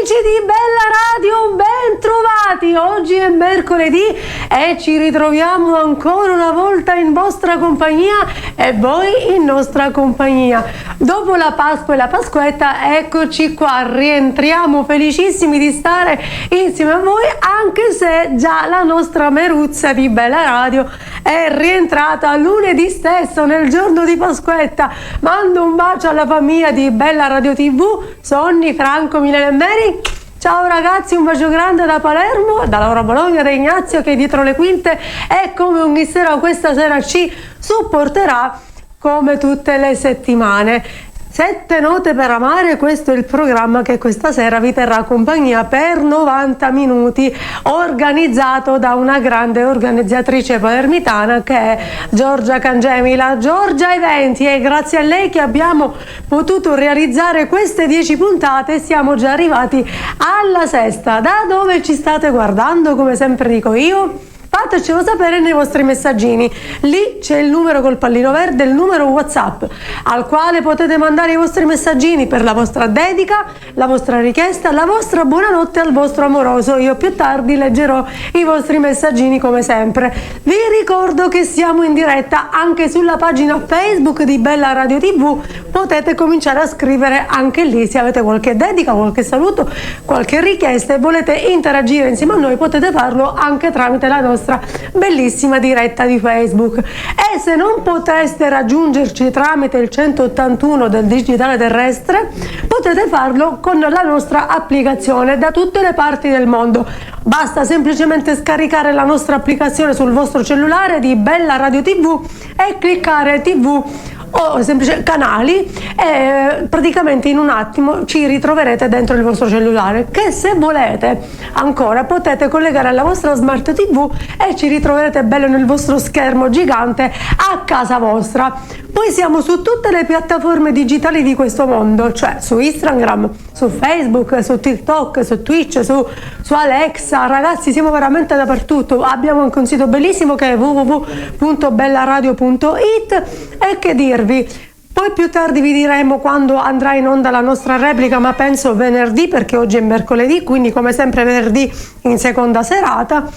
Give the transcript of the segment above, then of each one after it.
amici di Bella Radio, ben trovati! Oggi è mercoledì e ci ritroviamo ancora una volta in vostra compagnia e voi in nostra compagnia. Dopo la Pasqua e la Pasquetta, eccoci qua, rientriamo felicissimi di stare insieme a voi, anche se già la nostra Meruzza di Bella Radio è rientrata lunedì stesso, nel giorno di Pasquetta. Mando un bacio alla famiglia di Bella Radio TV, Sonny, Franco, Milena e Mary. Ciao ragazzi, un bacio grande da Palermo, da Laura Bologna, da Ignazio che è dietro le quinte e come ogni sera questa sera ci supporterà come tutte le settimane. 7 note per amare, questo è il programma che questa sera vi terrà compagnia per 90 minuti, organizzato da una grande organizzatrice palermitana che è Giorgia Cangemi, la Giorgia Eventi, e grazie a lei che abbiamo potuto realizzare queste 10 puntate. Siamo già arrivati alla sesta. Da dove ci state guardando, come sempre dico io? Fatecelo sapere nei vostri messaggini. Lì c'è il numero col pallino verde, il numero WhatsApp al quale potete mandare i vostri messaggini per la vostra dedica, la vostra richiesta, la vostra buonanotte al vostro amoroso. Io più tardi leggerò i vostri messaggini come sempre. Vi ricordo che siamo in diretta anche sulla pagina Facebook di Bella Radio TV. Potete cominciare a scrivere anche lì se avete qualche dedica, qualche saluto, qualche richiesta e volete interagire insieme a noi, potete farlo anche tramite la nostra bellissima diretta di Facebook. E se non poteste raggiungerci tramite il 181 del digitale terrestre, potete farlo con la nostra applicazione da tutte le parti del mondo. Basta semplicemente scaricare la nostra applicazione sul vostro cellulare di Bella Radio TV e cliccare TV o semplice canali e praticamente in un attimo ci ritroverete dentro il vostro cellulare, che se volete ancora potete collegare alla vostra smart TV e ci ritroverete bello nel vostro schermo gigante a casa vostra. Poi siamo su tutte le piattaforme digitali di questo mondo, cioè su Instagram, su Facebook, su TikTok, su Twitch, su Alexa. Ragazzi, siamo veramente dappertutto. Abbiamo anche un sito bellissimo che è www.bellaradio.it. e che dirvi, poi più tardi vi diremo quando andrà in onda la nostra replica, ma penso venerdì, perché oggi è mercoledì, quindi come sempre venerdì in seconda serata.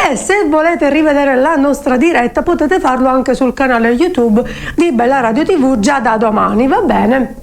E se volete rivedere la nostra diretta potete farlo anche sul canale YouTube di Bella Radio TV già da domani, va bene?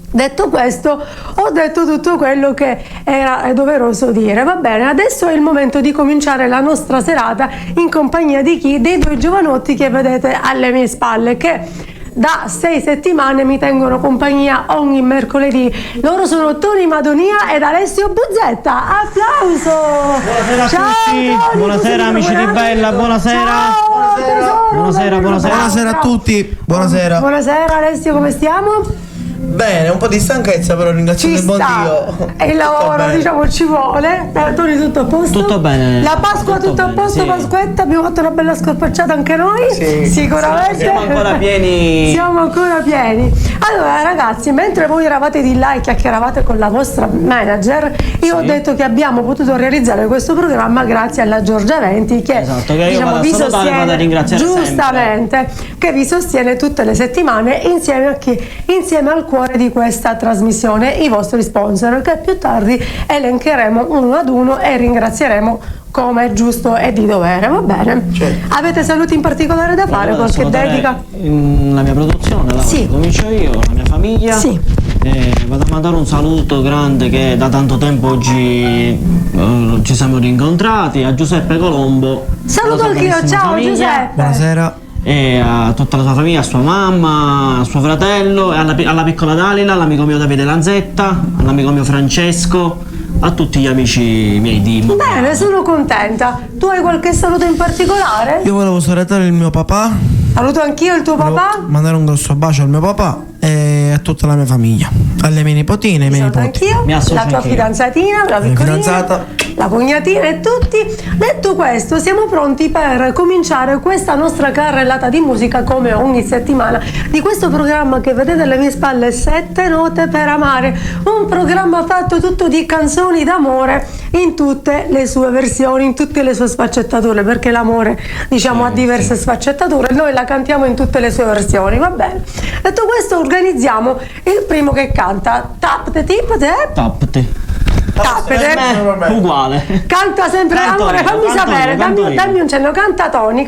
Detto questo, ho detto tutto quello che era doveroso dire, va bene? Adesso è il momento di cominciare la nostra serata in compagnia di chi? Dei due giovanotti che vedete alle mie spalle, che da 6 settimane mi tengono compagnia ogni mercoledì. Loro sono Tony Madonia ed Alessio Buzzetta. Applauso! Buonasera a ciao, tutti, Tony, buonasera amici di Bella, buonasera. Ciao, tesoro, buonasera. Buonasera a tutti, buonasera. Buonasera Alessio, come stiamo? Bene, un po' di stanchezza, però ringraziamo il buon Dio. E il lavoro, diciamo, ci vuole. Tony, tutto a posto? Tutto bene. La Pasqua tutto a posto, sì. Pasquetta, abbiamo fatto una bella scorpacciata anche noi. Sì. Sicuramente. Siamo ancora pieni. Siamo ancora pieni. Allora ragazzi, mentre voi eravate di là e chiacchieravate con la vostra manager, io ho detto che abbiamo potuto realizzare questo programma grazie alla Giorgia Eventi, che, esatto, che diciamo, vi sostiene, giustamente, che vi sostiene tutte le settimane insieme a chi? Insieme al cuore di questa trasmissione, i vostri sponsor, che più tardi elencheremo uno ad uno e ringrazieremo come è giusto e di dovere, va bene? Certo. Avete saluti in particolare da fare? Qualche dedica? La mia produzione, sì. Comincio io, la mia famiglia. Sì. Vado a mandare un saluto grande, che da tanto tempo oggi ci siamo rincontrati, a Giuseppe Colombo. Saluto anch'io, ciao Giuseppe. Buonasera. E a tutta la sua famiglia, a sua mamma, a suo fratello, e alla piccola Dalila, all'amico mio Davide Lanzetta, all'amico mio Francesco, a tutti gli amici miei di Montreal. Bene, sono contenta. Tu hai qualche saluto in particolare? Io volevo salutare il mio papà. Saluto anch'io il tuo papà. Mandare un grosso bacio al mio papà e a tutta la mia famiglia, alle mie nipotine, ai miei nipoti. Anch'io, la tua fidanzatina, la piccolina, fidanzata, la cognatina e tutti. Detto questo, siamo pronti per cominciare questa nostra carrellata di musica come ogni settimana di questo programma che vedete alle mie spalle, 7 note per amare, un programma fatto tutto di canzoni d'amore in tutte le sue versioni, in tutte le sue sfaccettature, perché l'amore, diciamo, ha diverse sfaccettature, noi la cantiamo in tutte le sue versioni, va bene? Detto questo, organizziamo il primo che canta. Tappate, tippate. Tappate. Caspita, Per me uguale. canta sempre, Cantonico, amore, fammi cantonico, sapere, cantonico. dammi un cenno, canta Toni.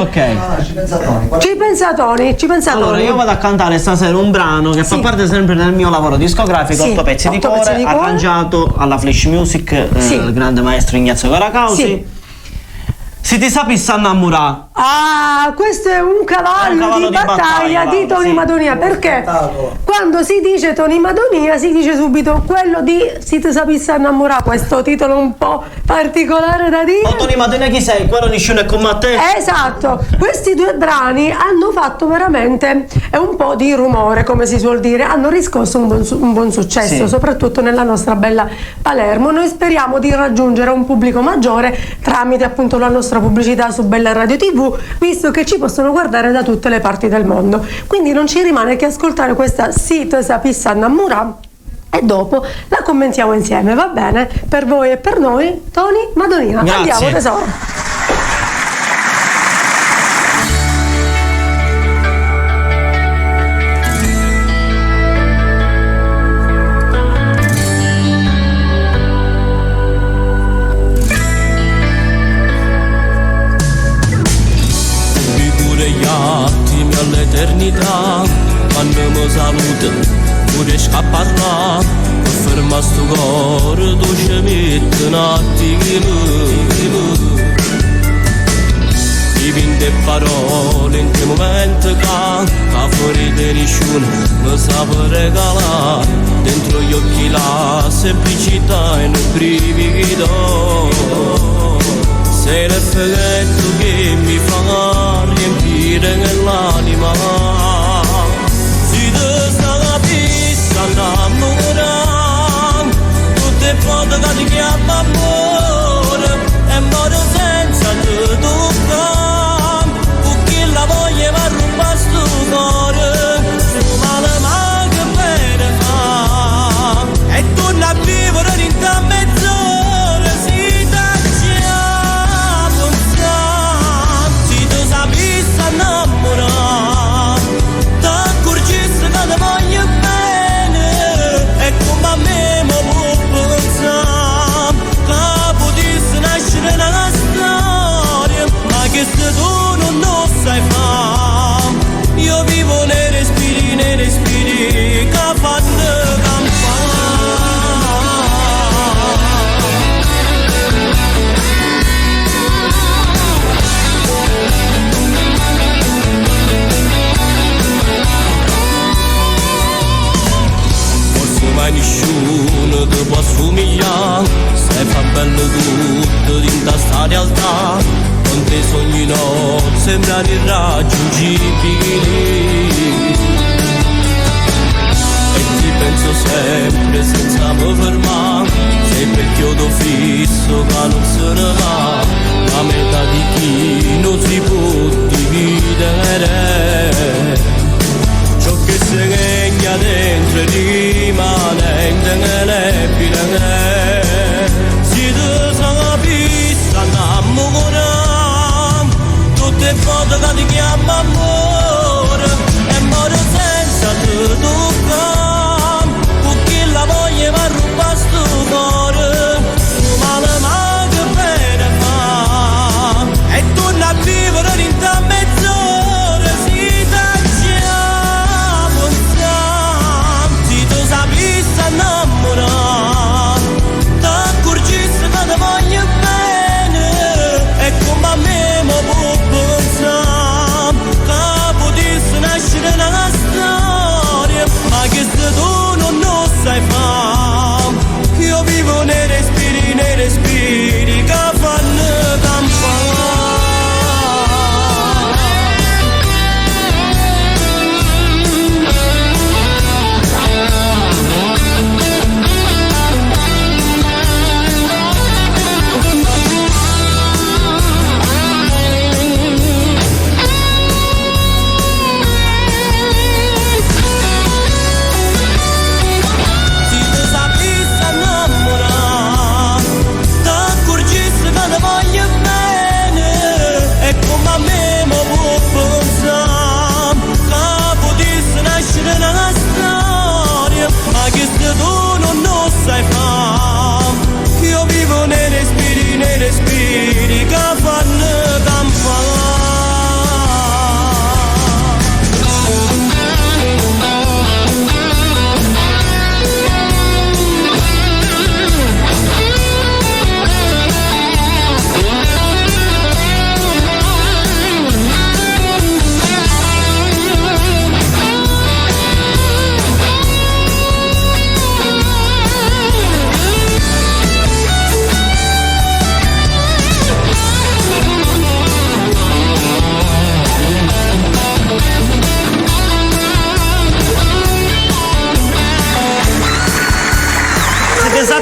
Ok. Ci pensa Toni. Allora, io vado a cantare stasera un brano che fa parte sempre del mio lavoro discografico, Sì, 8 pezzi di 8 cuore, pezzi di cuore. arrangiato alla Flash Music, Sì. il grande maestro Ignazio Caracausi. Sì. Si ti sapi innamorare. Ah, questo è un cavallo di battaglia di Toni sì. Madonia, perché quando si dice Toni Madonia si dice subito quello di Si ti sapesse innamorare, questo titolo un po' particolare da dire. Oh, Toni Madonia chi sei? Quello nessuno è con te. Esatto, questi due brani hanno fatto veramente un po' di rumore, come si suol dire, hanno riscosso un buon successo, Sì. soprattutto nella nostra bella Palermo. Noi speriamo di raggiungere un pubblico maggiore tramite appunto la nostra pubblicità su Bella Radio TV, visto che ci possono guardare da tutte le parti del mondo. Quindi non ci rimane che ascoltare questa Si te sapesse innamorare e dopo la commentiamo insieme, va bene? Per voi e per noi, Toni Madonia. Grazie. Andiamo tesoro. All'eternità quando mi saluta pure scappa a parlare e ferma sto cuore tu ci metti un attimo dipinte parole in quel momento che fuori di nessuno mi sa regalare dentro gli occhi la semplicità e un brivido sei l'effetto che mi fa riempire nell'anima. Si te sapesse innamorare, tutte volte che ti chiamo amore, e muore senza te toccare, perché la voglia mi ruba sto cuore, sto male ma che bene fa, e torna a vivere in te mezz'ora, si te innamorare, t'accorgissi che ti voglio bene e come a me mi può pensare che potessi nascere nella storia, ma che se tu non lo sai fare, io vivo nei respiri che fanno campare. Ma nessuno ti può somigliare, se fa bello tutto in sta realtà, con te sogni no sembrano irraggiungibili, e ti penso sempre senza mi fermare, sei quel chiodo fisso che non se ne va, la metà di chi non si può dividere. Ciò che si regna dentro rimane indelebile. Si te sapesse innamorare, tutte volte che ti chiamo amore, e muore senza te toccare, perché la voglia mi ruba sto cuore, tu male ma che bene fa, e torna a vivere in te mezz'ora, si te innamorare, t'accorgissi che ti voglio bene e come a me mi può pensare che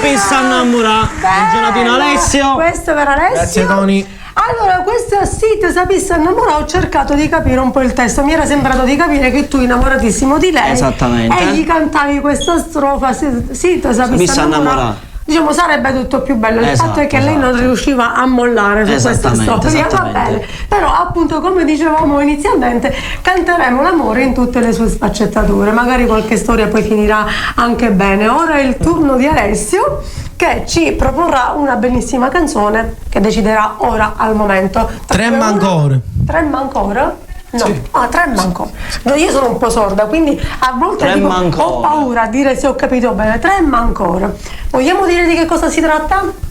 sapesse innamorare. Bello. Gelatino Alessio. Questo per Alessio. Grazie, Tony. Allora, questo Sit sapesse innamorare, ho cercato di capire un po' il testo. Mi era sembrato di capire che tu, innamoratissimo di lei, Esattamente. e gli cantavi questa strofa. Sit sapesse innamorare. Diciamo, sarebbe tutto più bello. Il fatto è che lei non riusciva a mollare su questa storia. Va bene. Però, appunto, come dicevamo inizialmente, canteremo l'amore in tutte le sue sfaccettature. Magari qualche storia poi finirà anche bene. Ora è il turno di Alessio, che ci proporrà una bellissima canzone che deciderà ora al momento. Tremma ancora. Tremma ancora? No, tremma ancora. No, io sono un po' sorda, quindi a volte dico, ho paura a dire se ho capito bene. Tremma ancora. Vogliamo dire di che cosa si tratta?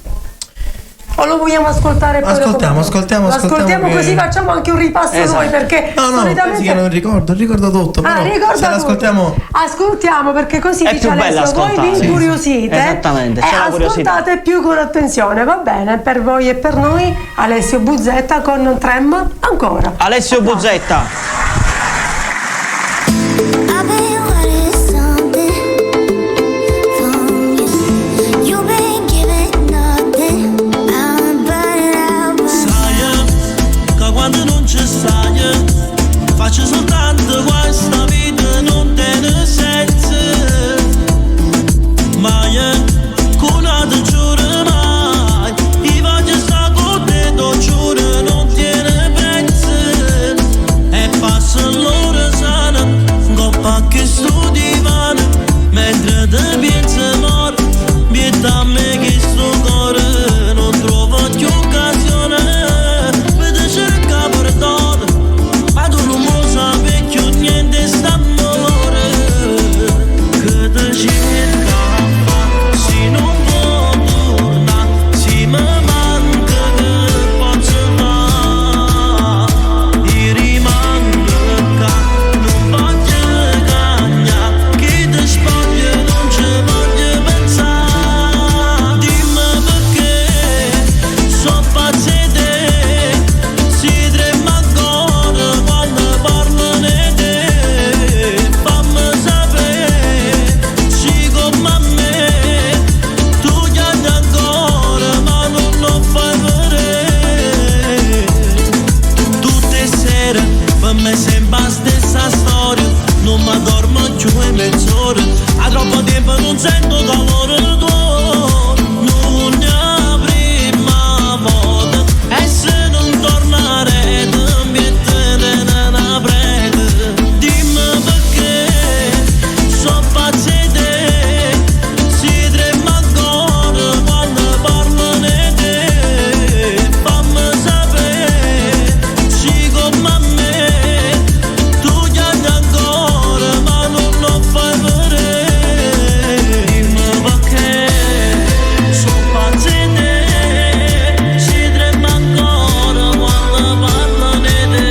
O lo vogliamo ascoltare poi? Ascoltiamo così facciamo anche un ripasso noi, perché solitamente io non ricordo tutto, però se l'ascoltiamo ascoltiamo, perché così è dice più Alessio, voi vi incuriosite, esattamente, e ascoltate più con attenzione, va bene? Per voi e per noi Alessio Buzzetta con Tremma ancora. Alessio Buzzetta. Faccio soltanto questa vita, non tiene senso. Mai, con la te giuro mai. I voglio sta con te, do giuro, non tiene prezzo. E passa l'ora sana, coppa che sto divano. Mentre te pensi moro, vieta a me che sto cuore. Non trovo più occasione per te cercare perdono. Ma tu non lo sai più niente st'amore che ti cerca, se non può tornare, se mi manca che posso fare, io rimango qua, non voglio cagnare, che ti spoglio non ci voglio pensare, dimmi perché sono pazzo di te, si trema ancora quando parlano di te, fammi sapere, sì come a me, tu chiami ancora ma non lo fai vedere, tutte sere per me sembra la stessa storia, non mi dormo più in mezz'ora, a troppo tempo non sento calore tuo, non è la prima volta, e se non tornare mi mettete nella prete, dimmi perché sono pazzo di te, si trema ancora quando parlano di te, fammi sapere, sì come a me, tu chiami ancora ma non lo fai vedere, dimmi perché sono pazzo di te, si trema ancora quando parlano di te,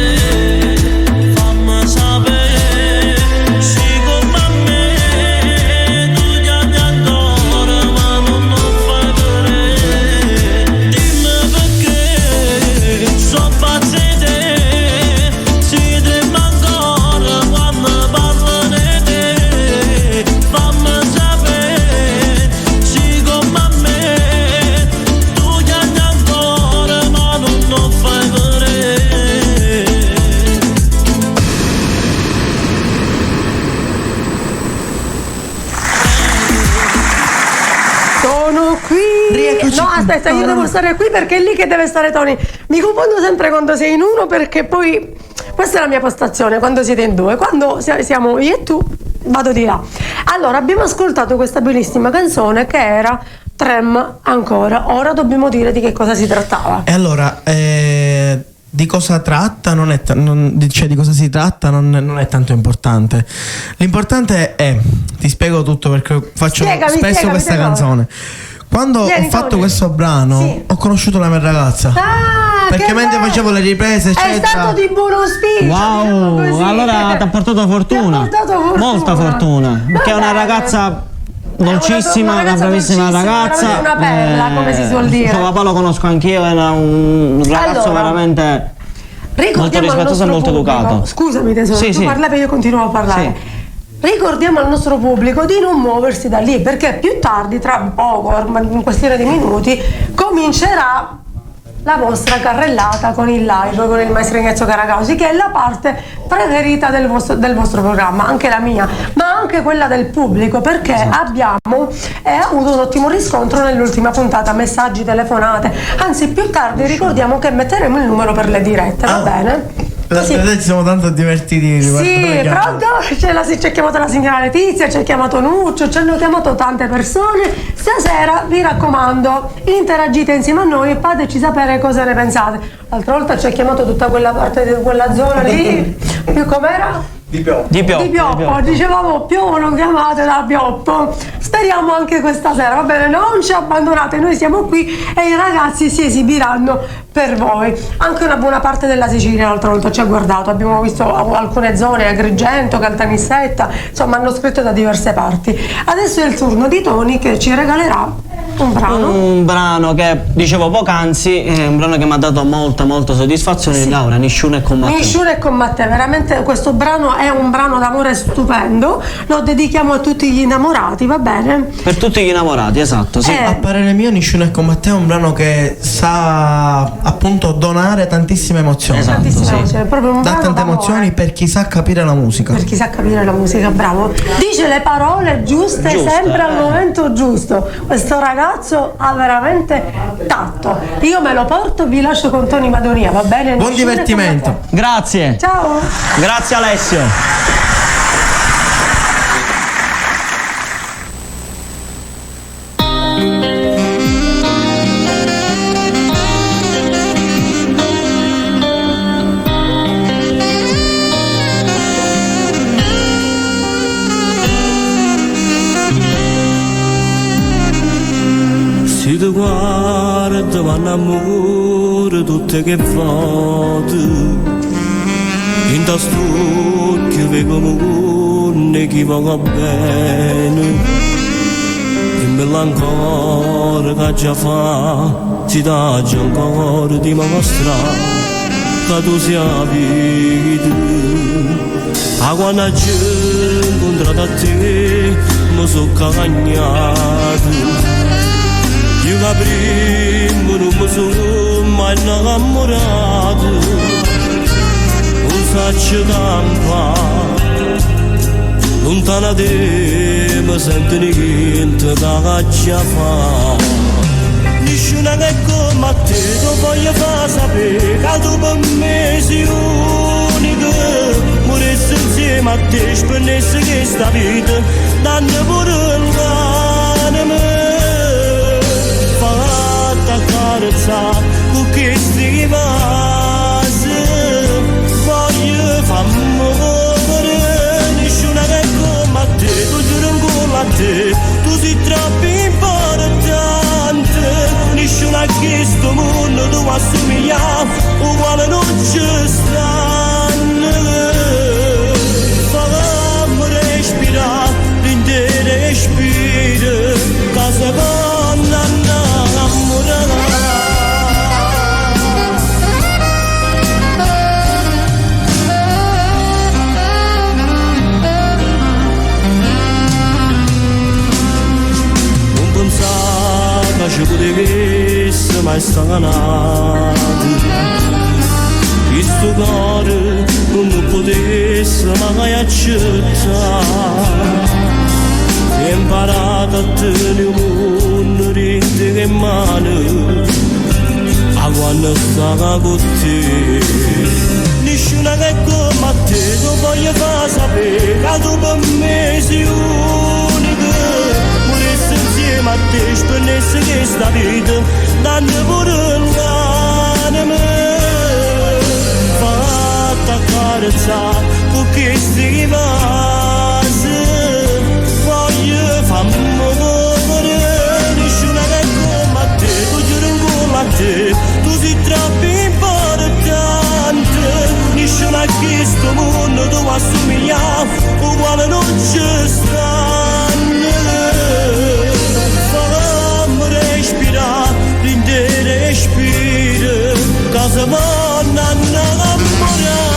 fammi sapere, sì come a me, tu chiami ancora ma non lo fai vedere, dimmi perché sono pazzo di te, si trema ancora quando parlano di te, fammi sapere, sì come a me, tu chiami ancora ma non lo fai vedere. Sono qui. No, aspetta, io devo stare qui perché è lì che deve stare Tony. Mi confondo sempre quando sei in uno, perché poi questa è la mia postazione quando siete in due. Quando siamo io e tu vado di là. Allora, abbiamo ascoltato questa bellissima canzone che era Tremma ancora. Ora dobbiamo dire di che cosa si trattava. E allora, di cosa tratta di cosa si tratta non è tanto importante. L'importante è, ti spiego tutto perché faccio spesso questa canzone. Quando ho fatto questo brano, ho conosciuto la mia ragazza. Perché mentre facevo le riprese, eccetera. È stato di buon auspicio. Wow, diciamo allora ti ha portato fortuna. Molta fortuna. Perché è una ragazza dolcissima, una bravissima ragazza. Una perla, come si suol dire. Suo papà lo conosco anch'io, era un ragazzo veramente molto rispettoso e molto educato. Scusami tesoro, tu parlavi e io continuo a parlare. ricordiamo al nostro pubblico di non muoversi da lì, perché più tardi, tra poco, ormai in questione di minuti, comincerà la vostra carrellata con il live, con il maestro Ignazio Caracausi, che è la parte preferita del vostro programma, anche la mia, ma anche quella del pubblico, perché abbiamo avuto un ottimo riscontro nell'ultima puntata, messaggi, telefonate, anzi più tardi ricordiamo che metteremo il numero per le dirette, va bene? Ci siamo tanto divertiti. Sì, pronto? Ci ha chiamato la signora Letizia, ci ha chiamato Nuccio, ci hanno chiamato tante persone. Stasera vi raccomando, interagite insieme a noi e fateci sapere cosa ne pensate. L'altra volta ci ha chiamato tutta quella parte di quella zona lì, più com'era? Di Pioppo. Dicevamo piovono chiamate da Pioppo. Speriamo anche questa sera, va bene? Non ci abbandonate, noi siamo qui e i ragazzi si esibiranno per voi. Anche una buona parte della Sicilia l'altra volta ci ha guardato, abbiamo visto alcune zone, Agrigento, Caltanissetta, insomma hanno scritto da diverse parti. Adesso è il turno di Tony che ci regalerà un brano che dicevo poc'anzi, è un brano che mi ha dato molta soddisfazione. Sì. Laura, Nisciuna e con Matteo, veramente questo brano è un brano d'amore stupendo, lo dedichiamo a tutti gli innamorati, va bene? Per tutti gli innamorati, esatto, sì. A parere mio Nisciuna e con Matteo è un brano che sa appunto donare tantissime emozioni. Esatto, emozioni, proprio un dà brano tante d'amore. Emozioni per chi sa capire la musica. Per chi sa capire la musica, bravo. Dice le parole giuste sempre al momento giusto. Questo ragazzo ha veramente tatto. Io me lo porto, vi lascio con Tony Madonia, va bene? Buon divertimento. Grazie. Ciao. Grazie Alessio. Si ti guarda vanno amore tutte che foto in ta stucchio vedo monne chi va bene e me l'ancora che già fa si dà già ancora di mostrare che tu sia vita a quando ci incontrato a te mi sono cagnato. Io che prima non mi sono mai innamorato, non saccio campare, lontana da te mi sento niente da caccia fa. Nessuno che come te lo voglio far sapere, che tu per me sei unica, moresse insieme a te, spennesse questa vita, danno pure l'anima. Carezza con questi vasi voglio f'amore nessuno che come a te tu giuro ancora a te tu sei troppo importante nessuno che sto mondo tu assomiglia uguale non ci stanno fammi respirare l'intero respiro casa con ci potesse mai stagnato questo cuore non mi potesse mai accettare ho imparato a tenere un mondo rete che mano a quando stava con te nessuno che come a te lo voglio far sapere che tu per me sei unica ma te spennesse questa vita danno pure l'anima fatta carezzare con questi vasi voglio f'amore nessuno che come a te tu giuro ancora a te tu sei troppo importante nessuno che sto mondo tu assomiglia uguale non ci stanno respira, l'intero respiro, casa vanno a innamorare.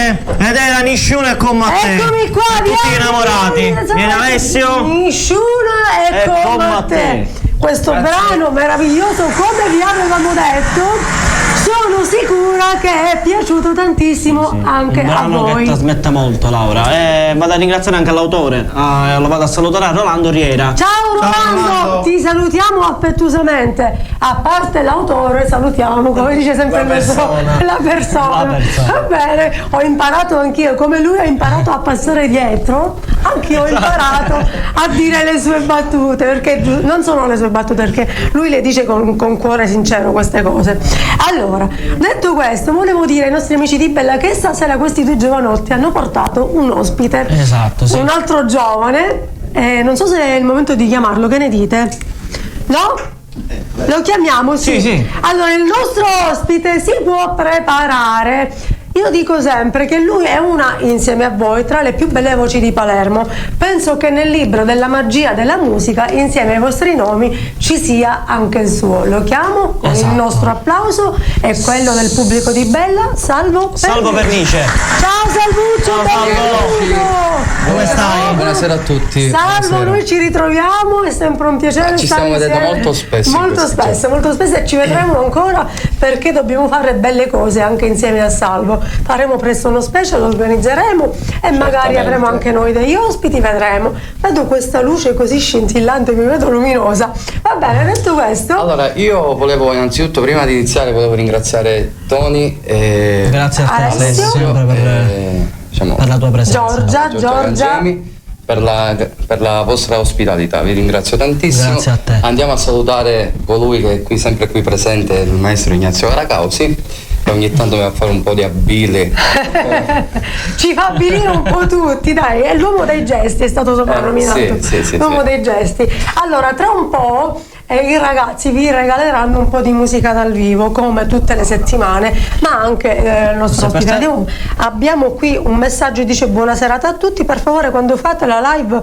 Niente, ed era nessuno è come a te. Eccomi qua, tutti innamorati. Vieni Alessio. Nessuno è come a te. Questo brano meraviglioso, come vi avevamo detto, sono sicura che è piaciuto tantissimo anche a voi. Che trasmette molto, Laura. Vado a ringraziare anche l'autore. Lo vado a salutare a Rolando Riera. Ciao Rolando, ti salutiamo affettuosamente. A parte l'autore, salutiamo, come dice sempre la persona. Va bene, ho imparato anch'io, come lui ha imparato a passare dietro, anch'io ho imparato a dire le sue battute, perché non sono le sue battute, perché lui le dice con cuore sincero queste cose. Allora, detto questo, volevo dire ai nostri amici di Bella che stasera questi due giovanotti hanno portato un ospite. Esatto, sì. Un altro giovane, non so se è il momento di chiamarlo, che ne dite? No? Lo chiamiamo? Sì. Sì. Allora, il nostro ospite si può preparare. Io dico sempre che lui è una, insieme a voi, tra le più belle voci di Palermo. Penso che nel libro della magia della musica, insieme ai vostri nomi, ci sia anche il suo. Lo chiamo con il nostro applauso e quello del pubblico di Bella, Salvo Pernice. Ciao Salvuccio, benvenuto! Come stai? Buonasera a tutti. Salvo, Buonasera. noi ci ritroviamo e è sempre un piacere Ci stare stiamo vedendo insieme. Molto spesso e ci vedremo ancora, perché dobbiamo fare belle cose anche insieme a Salvo. Faremo presto uno special, lo organizzeremo e magari avremo anche noi degli ospiti, vedremo. Vedo questa luce così scintillante, mi vedo luminosa. Va bene, detto questo, Allora, io volevo innanzitutto, prima di iniziare, volevo ringraziare Tony e Grazie a te, Alessio. per la tua presenza. Giorgia. Cangemi, per la vostra ospitalità, vi ringrazio tantissimo. Grazie a te. Andiamo a salutare colui che è qui, sempre qui presente, il maestro Ignazio Caracausi, che ogni tanto mi va a fare un po' di abbile. ci fa abilire un po' tutti, dai, è l'uomo dei gesti, è stato soprannominato. Sì, l'uomo dei gesti. Allora, tra un po' i ragazzi vi regaleranno un po' di musica dal vivo, come tutte le settimane, ma anche il nostro ospite. Abbiamo qui un messaggio che dice: buona serata a tutti, per favore quando fate la live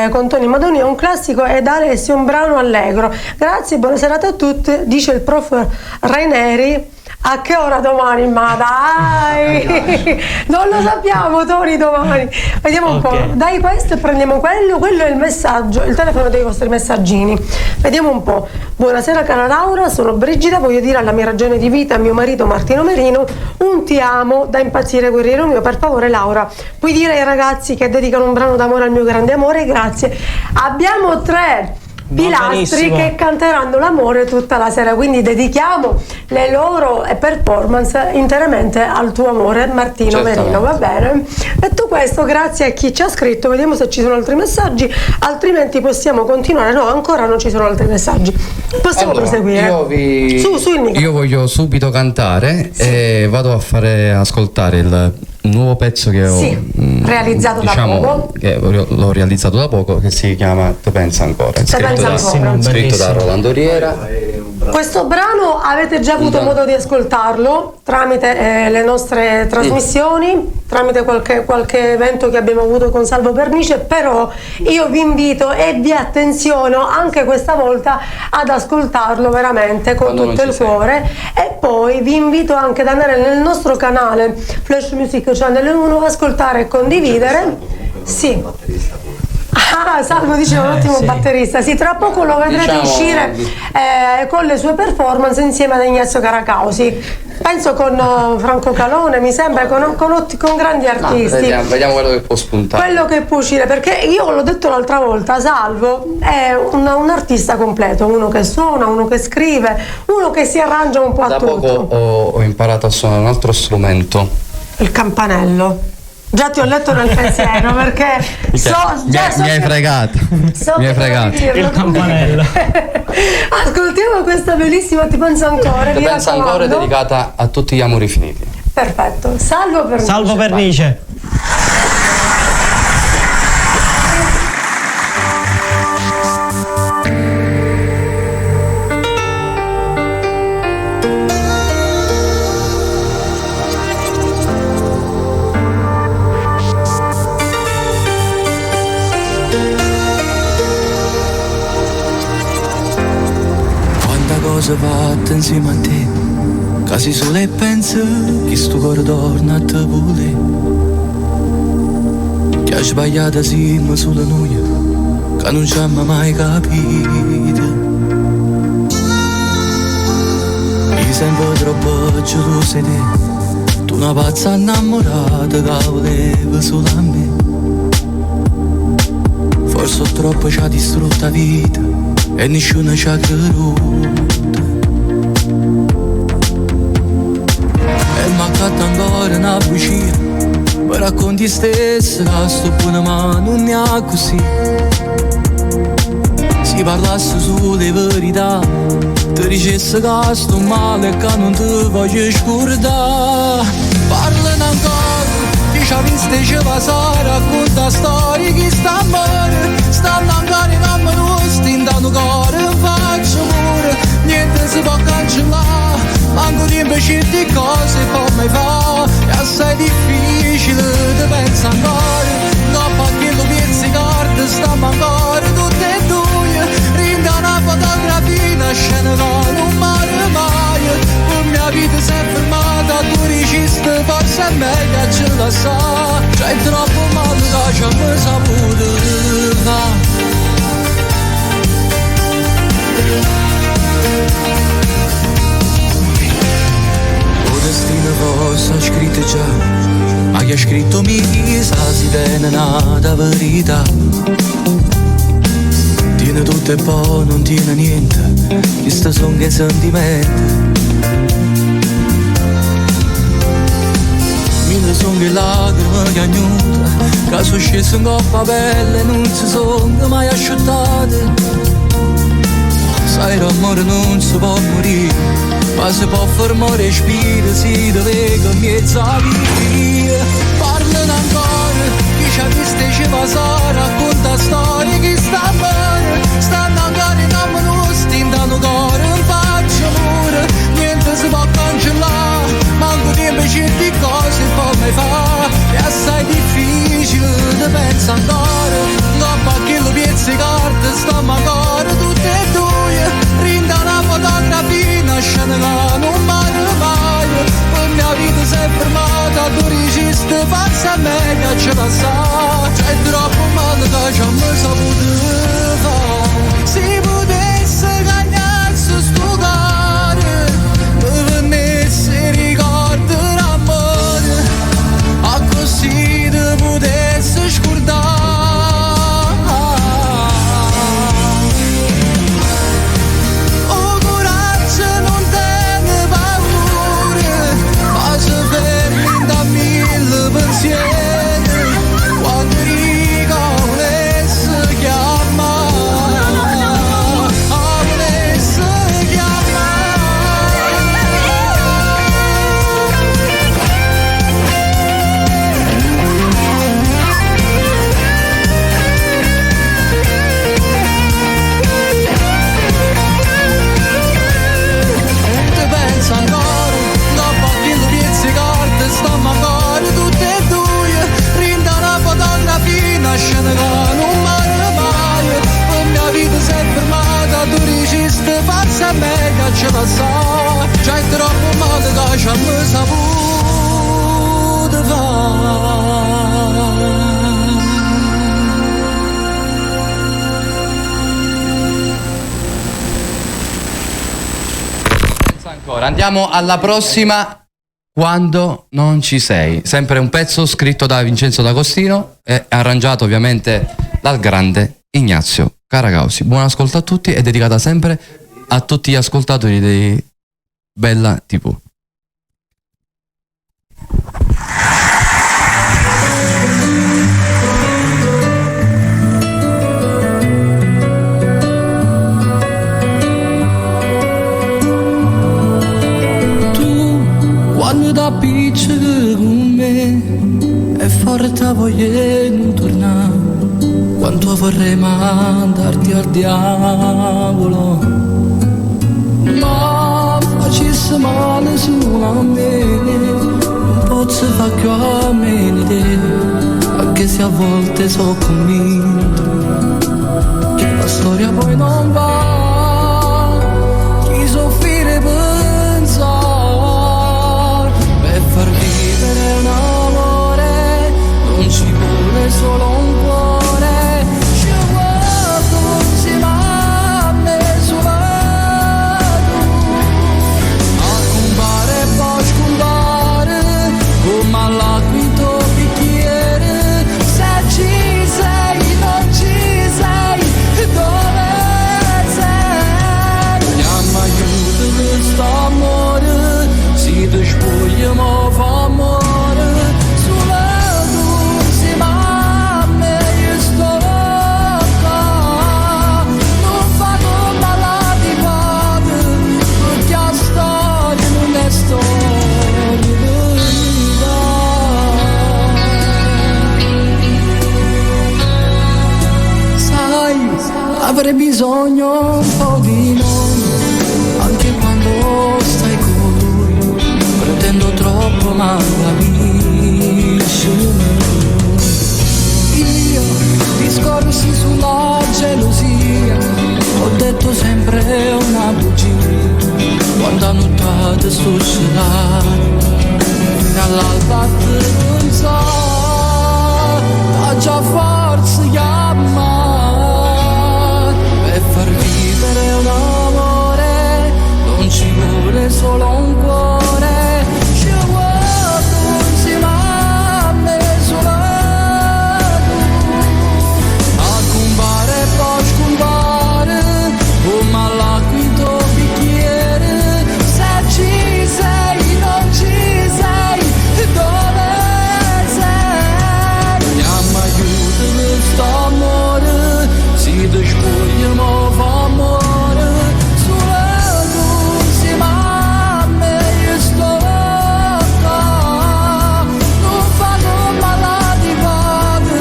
con Tony Madoni è un classico ed Alessio un brano allegro. Grazie, buona serata a tutti, dice il prof Raineri. A che ora domani? Ma dai, non lo sappiamo, Tony, domani. Vediamo un po'. Dai questo e prendiamo quello è il messaggio, il telefono dei vostri messaggini. Vediamo un po'. Buonasera cara Laura, sono Brigida, voglio dire alla mia ragione di vita, a mio marito Martino Merino, un ti amo da impazzire guerriero mio. Per favore Laura, puoi dire ai ragazzi che dedicano un brano d'amore al mio grande amore? Grazie. Abbiamo 3 pilastri che canteranno l'amore tutta la sera, quindi dedichiamo le loro performance interamente al tuo amore, Martino Merino, va bene? Detto questo, grazie a chi ci ha scritto, vediamo se ci sono altri messaggi, altrimenti possiamo continuare. No, ancora non ci sono altri messaggi, possiamo proseguire. Io voglio subito cantare e vado a fare ascoltare il nuovo pezzo che ho realizzato da poco, che l'ho realizzato da poco, che si chiama Te pensa ancora, scritto da Rolando Riera. Questo brano avete già avuto modo di ascoltarlo tramite le nostre trasmissioni, tramite qualche evento che abbiamo avuto con Salvo Pernice, però io vi invito e vi attenziono anche questa volta ad ascoltarlo veramente con tutto il cuore. E poi vi invito anche ad andare nel nostro canale Flash Music Channel 1, ascoltare e condividere. Sì. Salvo dice un ottimo batterista. Sì, tra poco lo vedrete uscire con le sue performance insieme ad Ignazio Caracausi. Penso con Franco Calone, mi sembra, con grandi artisti. Vediamo quello che può spuntare. Quello che può uscire, perché io l'ho detto l'altra volta, Salvo è un artista completo, uno che suona, uno che scrive, uno che si arrangia un po' a tutto. Da poco ho imparato a suonare un altro strumento. Il campanello. Già ti ho letto nel pensiero, perché mi hai fregato. Mi hai fregato. Il campanello. Ascoltiamo questa bellissima Ti penso ancora. Ti penso ancora, è dedicata a tutti gli amori finiti. Perfetto. Salvo Pernice. Salvo Pernice. Fatta insieme a te, casi solo e penso che sto cuore torna a te vuole. Che ha sbagliato siamo solo noi, che non ci abbiamo mai capito. Mi sembra troppo geloso di te, tu una pazza innamorata che voleva solo a me. Forse troppo ci ha distrutto la vita e nessuno ci ha creduto. E mancato ancora una bugia, mi racconti stesso che sto buona ma non ne ha così. Si parlasse sulle verità, ti dicesse che sto male e che non ti voglio scordare. Parlano ancora, dice a viste ci va sa, racconta storie che sta male. Stanno ancora in mamma nostra, intanto cuore in faccia pure. Niente si può cancellare, manco tempo certe cose può mai fare. È assai difficile, ti pensa ancora, dopo che lo piezzi carta, stiamo ancora tutte e due. Rinda una fotografia, una scena che non muore mai. Per mia vita si è fermata, tu regista, forse è meglio ce la sa. C'è troppo male che ci abbiamo saputo fare. O destino fosse scritto già, ma chi ha scritto mi sa si tiene nata verità. Tiene tutto e poi non tiene niente, questi sono che sentimenti. Mille sono che lacrime che agnuta, che sono scese in coppa pelle e non si sono mai asciuttate. Sai l'amore non si può morire, ma si può fermare respiro, si deve che mezzo a vivere. Parlano ancora, chi ci ha visto ci va sa, racconta storie che sta bene. Stanno ancora in amore nostra, intanto cuore in faccia pure. Niente si può cancellare, manco tempo certe cose può mai fare. È assai difficile, ti pensa ancora, dopo che lo piezzi carta, stiamo ancora tutte e due. Rinda una fotografia, una scena che non muore mai. Per mia vita si è fermata, tu regista, forse è meglio ce la sa. C'è troppo male che ci abbiamo saputo fare. Se potesse cagnarsi sto cuore, mi venisse ricordo l'amore, a così ti potesse scordare. Quando riga volesse chiamare, volesse ti pensa ancora, dopo che lo piezzi carta, stiamo ancora tutte e due. Rinda una fotografia, una scena che non muore mai. Per mia vita si è fermata, tu regista, forse è meglio ce la sa. C'è troppo male che ci abbiamo saputo fare. Ancora, andiamo alla prossima. Quando non ci sei, sempre un pezzo scritto da Vincenzo D'Agostino e arrangiato ovviamente dal grande Ignazio Caracausi. Buon ascolto a tutti e dedicata sempre a tutti gli ascoltatori di Bella TV. Quando da piccolo con me e forte voglio tornare, quanto vorrei mandarti al diavolo, ma facesse male solo a me, non posso fare più a me di te, anche se a volte sono convinto che la storia poi non va, chi soffrire pensare per far vivere un amore non ci vuole solo avrei bisogno un po' di noi, anche quando stai con lui, pretendo troppo ma capisci. Io discorsi sulla gelosia, ho detto sempre una bugia, quando ho notato sto scenario, all'alba non so, ho già forza chiamare per far vivere un amore, non ci vuole solo un cuore, ci vuole insieme a me solo tu, a cumbare e poi scumbare, come all'acquito bicchiere, se ci sei, non ci sei, dove sei? Chiama aiuto questo amore, si ti spogliamo amore, solo tu insieme a me io sto qua, non vado malati vado,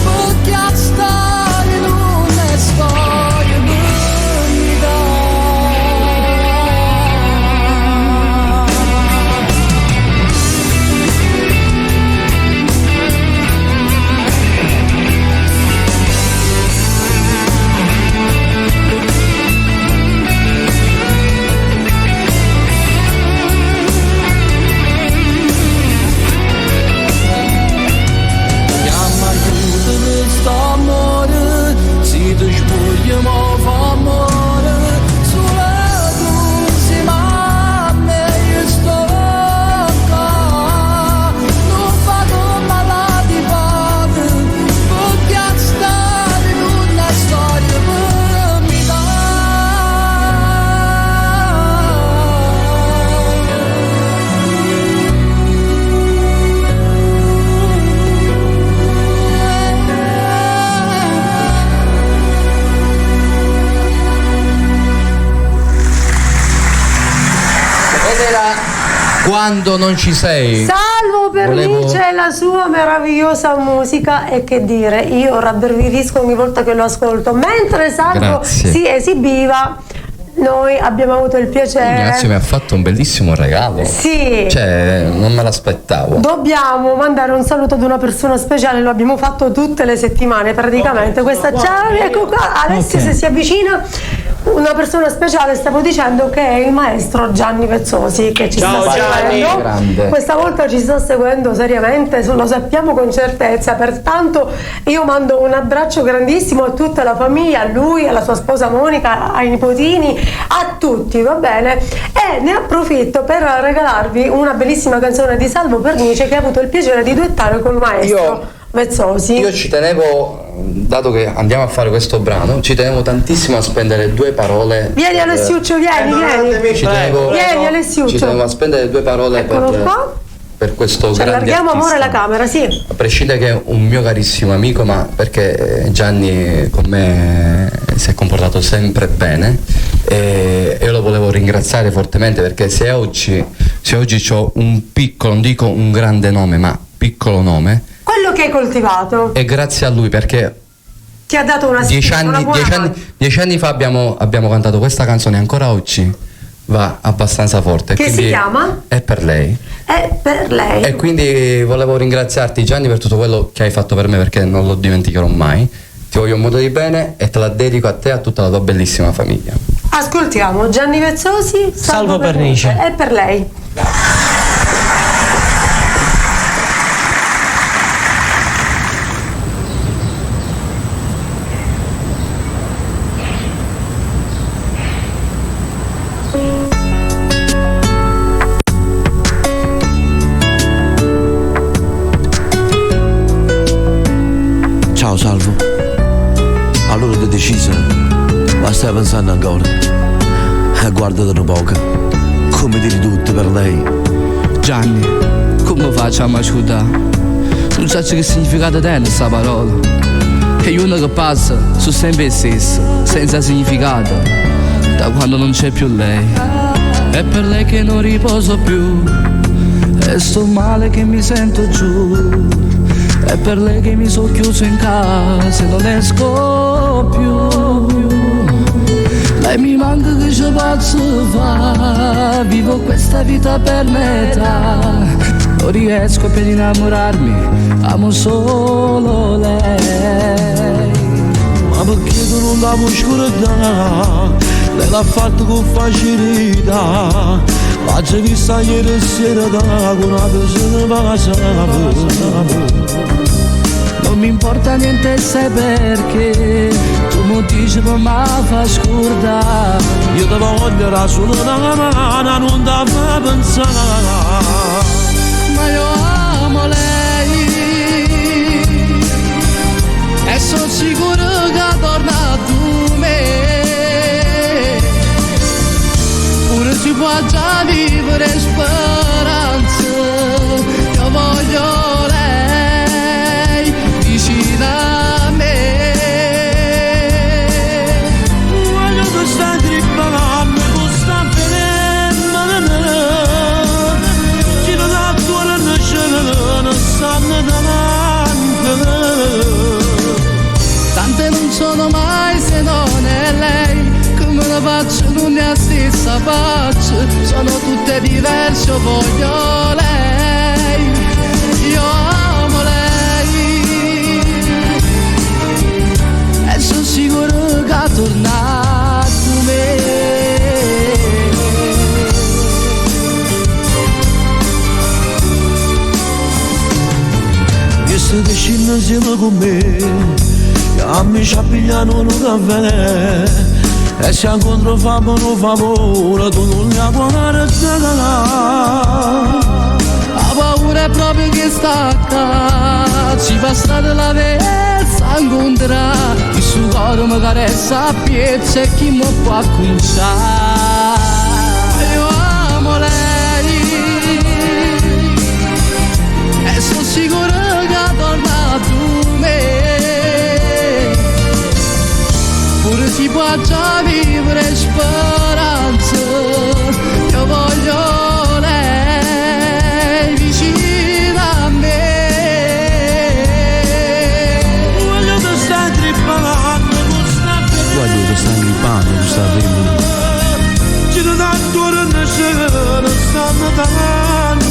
perché a stare non è storia verità. Chiama aiuto questo amore, si ti spogliamo amore, solo tu insieme a me io sto qua, non vado malati vado, perché a stare in una storia per mi Ed era Quando non ci sei. Salvo Pernice e la sua meravigliosa musica, e che dire, io rabbrividisco ogni volta che lo ascolto. Mentre Salvo Grazie. si esibiva, noi abbiamo avuto il piacere. Ignazio mi ha fatto un bellissimo regalo. Sì. Cioè, non me l'aspettavo. Dobbiamo mandare un saluto ad una persona speciale, lo abbiamo fatto tutte le settimane praticamente. Questa ciao, ecco qua, Alessio se si avvicina. Una persona speciale, stavo dicendo, che è il maestro Gianni Vezzosi, che ci Ciao, sta Gianni. seguendo. Grande. Questa volta ci sta seguendo seriamente, lo sappiamo con certezza, pertanto io mando un abbraccio grandissimo a tutta la famiglia, a lui, alla sua sposa Monica, ai nipotini, a tutti, va bene? E ne approfitto per regalarvi una bellissima canzone di Salvo Pernice che ha avuto il piacere di duettare col maestro Vezzosi. Io ci tenevo, dato che andiamo a fare questo brano, ci tenevo tantissimo a spendere due parole. Vieni Alessiuccio, vieni. Ci tenevo, Vieni Alessiuccio. ci tenevo a spendere due parole Eccolo qua. per questo Ci grande allarghiamo artista. amore la camera, sì. A prescindere che è un mio carissimo amico, ma perché Gianni con me si è comportato sempre bene e io lo volevo ringraziare fortemente, perché se oggi ho un piccolo, non dico un grande nome, ma piccolo nome, Quello che hai coltivato è grazie a lui, perché ti ha dato una 10 spinta, una buona mano. anni fa abbiamo cantato questa canzone, ancora oggi va abbastanza forte. Che si quindi chiama? È per lei. È per lei. E quindi volevo ringraziarti, Gianni, per tutto quello che hai fatto per me, perché non lo dimenticherò mai. Ti voglio un modo di bene e te la dedico a te e a tutta la tua bellissima famiglia. Ascoltiamo Gianni Vezzosi, Salvo Pernice. È per lei. Ciao Salvo, allora ti deciso, ma stai pensando ancora? Guardate un poco, come dire tutto per lei. Gianni, come facciamo a ascoltare? Non sai che significato tiene questa parola. Che uno che passa su sempre stesso, senza significato, da quando non c'è più lei. È per lei che non riposo più, e sto male che mi sento giù. È per lei che mi sono chiuso in casa e non esco più. e mi manca che ci posso fare. Vivo questa vita per metà, non riesco per innamorarmi, amo solo lei. Ma perché tu non la puoi scordare? Lei l'ha fatto con facilità. L'ho vista ieri sera con una persona passata. Non mi importa niente sai perché tu mi dici per me fa scordare. Io ti voglio solo una mano, non ti fa pensare. Ma io amo lei e sono sicuro che torna a me. Pure si può già vivere speranza. Io voglio lei vicina a me. Voglio che stai trippando, che stai venendo. Ci non ha cuore non stanno davanti. Tante non sono mai se non è lei. Come la faccio non è la stessa faccia. Sono tutte diverse, io voglio lei. Io amo lei e sono sicuro che ha tornato me. Io sto vicino insieme con me. A me ci appigliano un caffè e se incontro famo un favore tu non la puoi regalare. La paura è proprio che stacca, ci fa strada la versa incontrare. Il suo cuore mi carezza a piezza e chi mi può conciare. Io amo lei e sono sicuro che ha tornato me. Pure si può già vivere speranza. Io voglio lei vicina a me. Voglio che stai trippando, voglio che stai trippando, tu stai venendo. Ci non ha cuore non stanno davanti.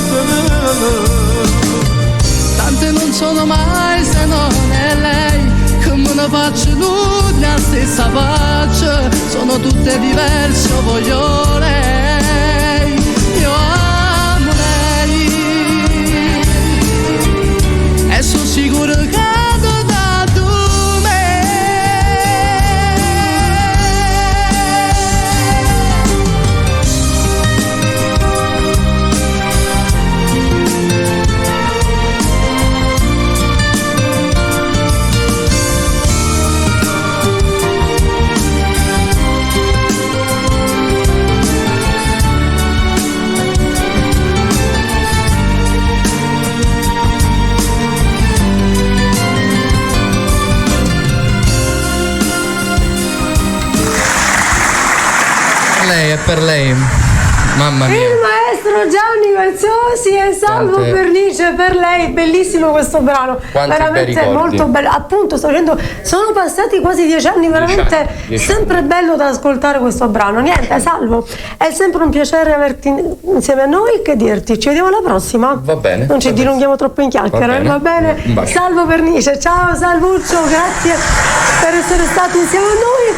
Tante non sono mai se non è lei. Come ne faccio nulla la stessa faccia. Sono tutte diverse, io voglio lei. Io amo lei e sono sicuro che ha dato me. Lei è per lei, mamma mia. Il maestro Gianni Mazzosi e Salvo Quante- Pernice per lei, bellissimo questo brano, Quanti bei veramente ricordi. molto bello. Appunto, sto dicendo, sono passati quasi 10 anni, veramente 10 sempre bello da ascoltare questo brano. Niente, Salvo, è sempre un piacere averti insieme a noi. Che dirti, ci vediamo alla prossima. Va bene, Non ci va bene. dilunghiamo troppo in chiacchiere, Va va bene. bene? Un bacio. Salvo Pernice, ciao Salvuccio, grazie per essere stati insieme a noi.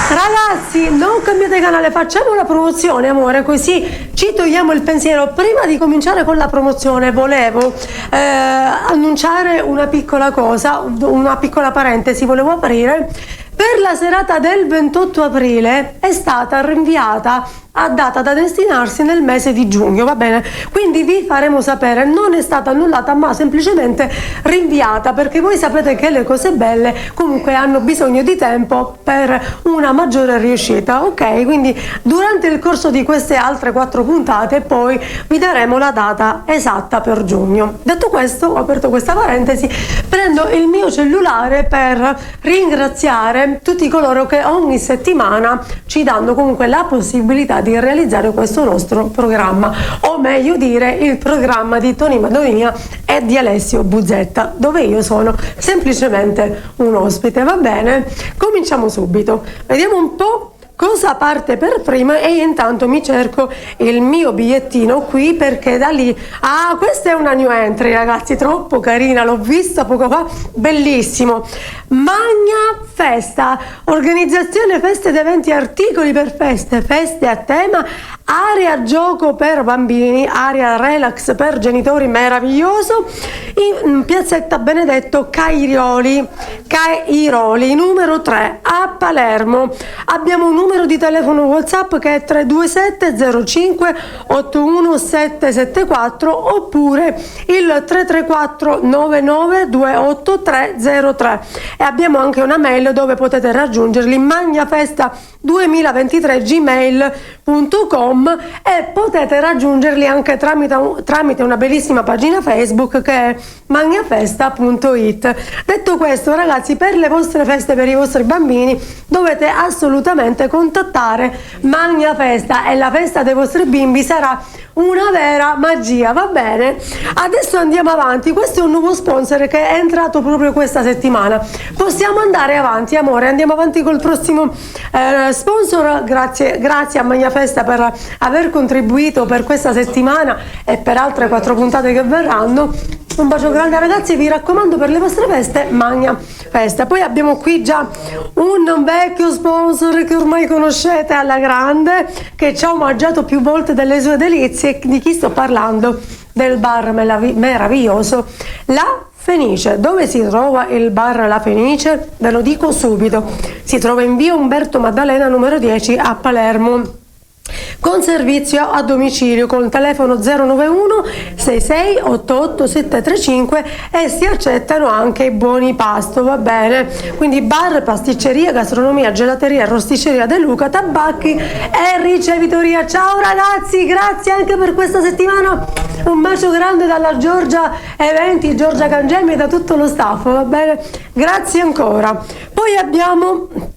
Ragazzi, non cambiate canale, facciamo la promozione, amore, così ci togliamo il pensiero. Prima di cominciare con la promozione volevo annunciare una piccola cosa, una piccola parentesi volevo aprire. Per la serata del 28 aprile è stata rinviata a data da destinarsi nel mese di giugno, va bene? Quindi vi faremo sapere, non è stata annullata ma semplicemente rinviata, perché voi sapete che le cose belle comunque hanno bisogno di tempo per una maggiore riuscita, ok? Quindi durante il corso di queste altre 4 puntate poi vi daremo la data esatta per giugno. Detto questo, ho aperto questa parentesi, prendo il mio cellulare per ringraziare tutti coloro che ogni settimana ci danno comunque la possibilità di realizzare questo nostro programma, o meglio dire il programma di Tony Madonia e di Alessio Buzzetta, dove io sono semplicemente un ospite, va bene? Cominciamo subito, vediamo un po' cosa parte per prima e intanto mi cerco il mio bigliettino qui, perché da lì, questa è una new entry, ragazzi, troppo carina, l'ho vista poco fa, bellissimo. Magna Festa, organizzazione feste ed eventi, articoli per feste a tema, area gioco per bambini, area relax per genitori, meraviglioso, in piazzetta Benedetto Cairoli, numero 3 a Palermo. Abbiamo un numero di telefono WhatsApp che è 327 05 81 774 oppure il 334 99 28 303, e abbiamo anche una mail dove potete raggiungerli, magnafesta2023@gmail.com, e potete raggiungerli anche tramite una bellissima pagina Facebook che è magnafesta.it. Detto questo, ragazzi, per le vostre feste, per i vostri bambini, dovete assolutamente contattare Magna Festa e la festa dei vostri bimbi sarà una vera magia, va bene? Adesso andiamo avanti, questo è un nuovo sponsor che è entrato proprio questa settimana. Possiamo andare avanti, amore, andiamo avanti col prossimo sponsor. Grazie a Magna Festa per aver contribuito per questa settimana e per altre 4 puntate che verranno. Un bacio grande, ragazzi, vi raccomando, per le vostre feste Magna Festa. Poi abbiamo qui già un vecchio sponsor che ormai conoscete alla grande, che ci ha omaggiato più volte delle sue delizie. Di chi sto parlando? Del bar meraviglioso La Fenice. Dove si trova il bar La Fenice? Ve lo dico subito, si trova in via Umberto Maddalena numero 10 a Palermo, con servizio a domicilio con telefono 091 66 88 735 e si accettano anche i buoni pasto, va bene? Quindi bar, pasticceria, gastronomia, gelateria, rosticceria De Luca, tabacchi e ricevitoria. Ciao ragazzi, grazie anche per questa settimana, un bacio grande dalla Giorgia Eventi, Giorgia Cangelmi e da tutto lo staff, va bene? Grazie ancora. Poi abbiamo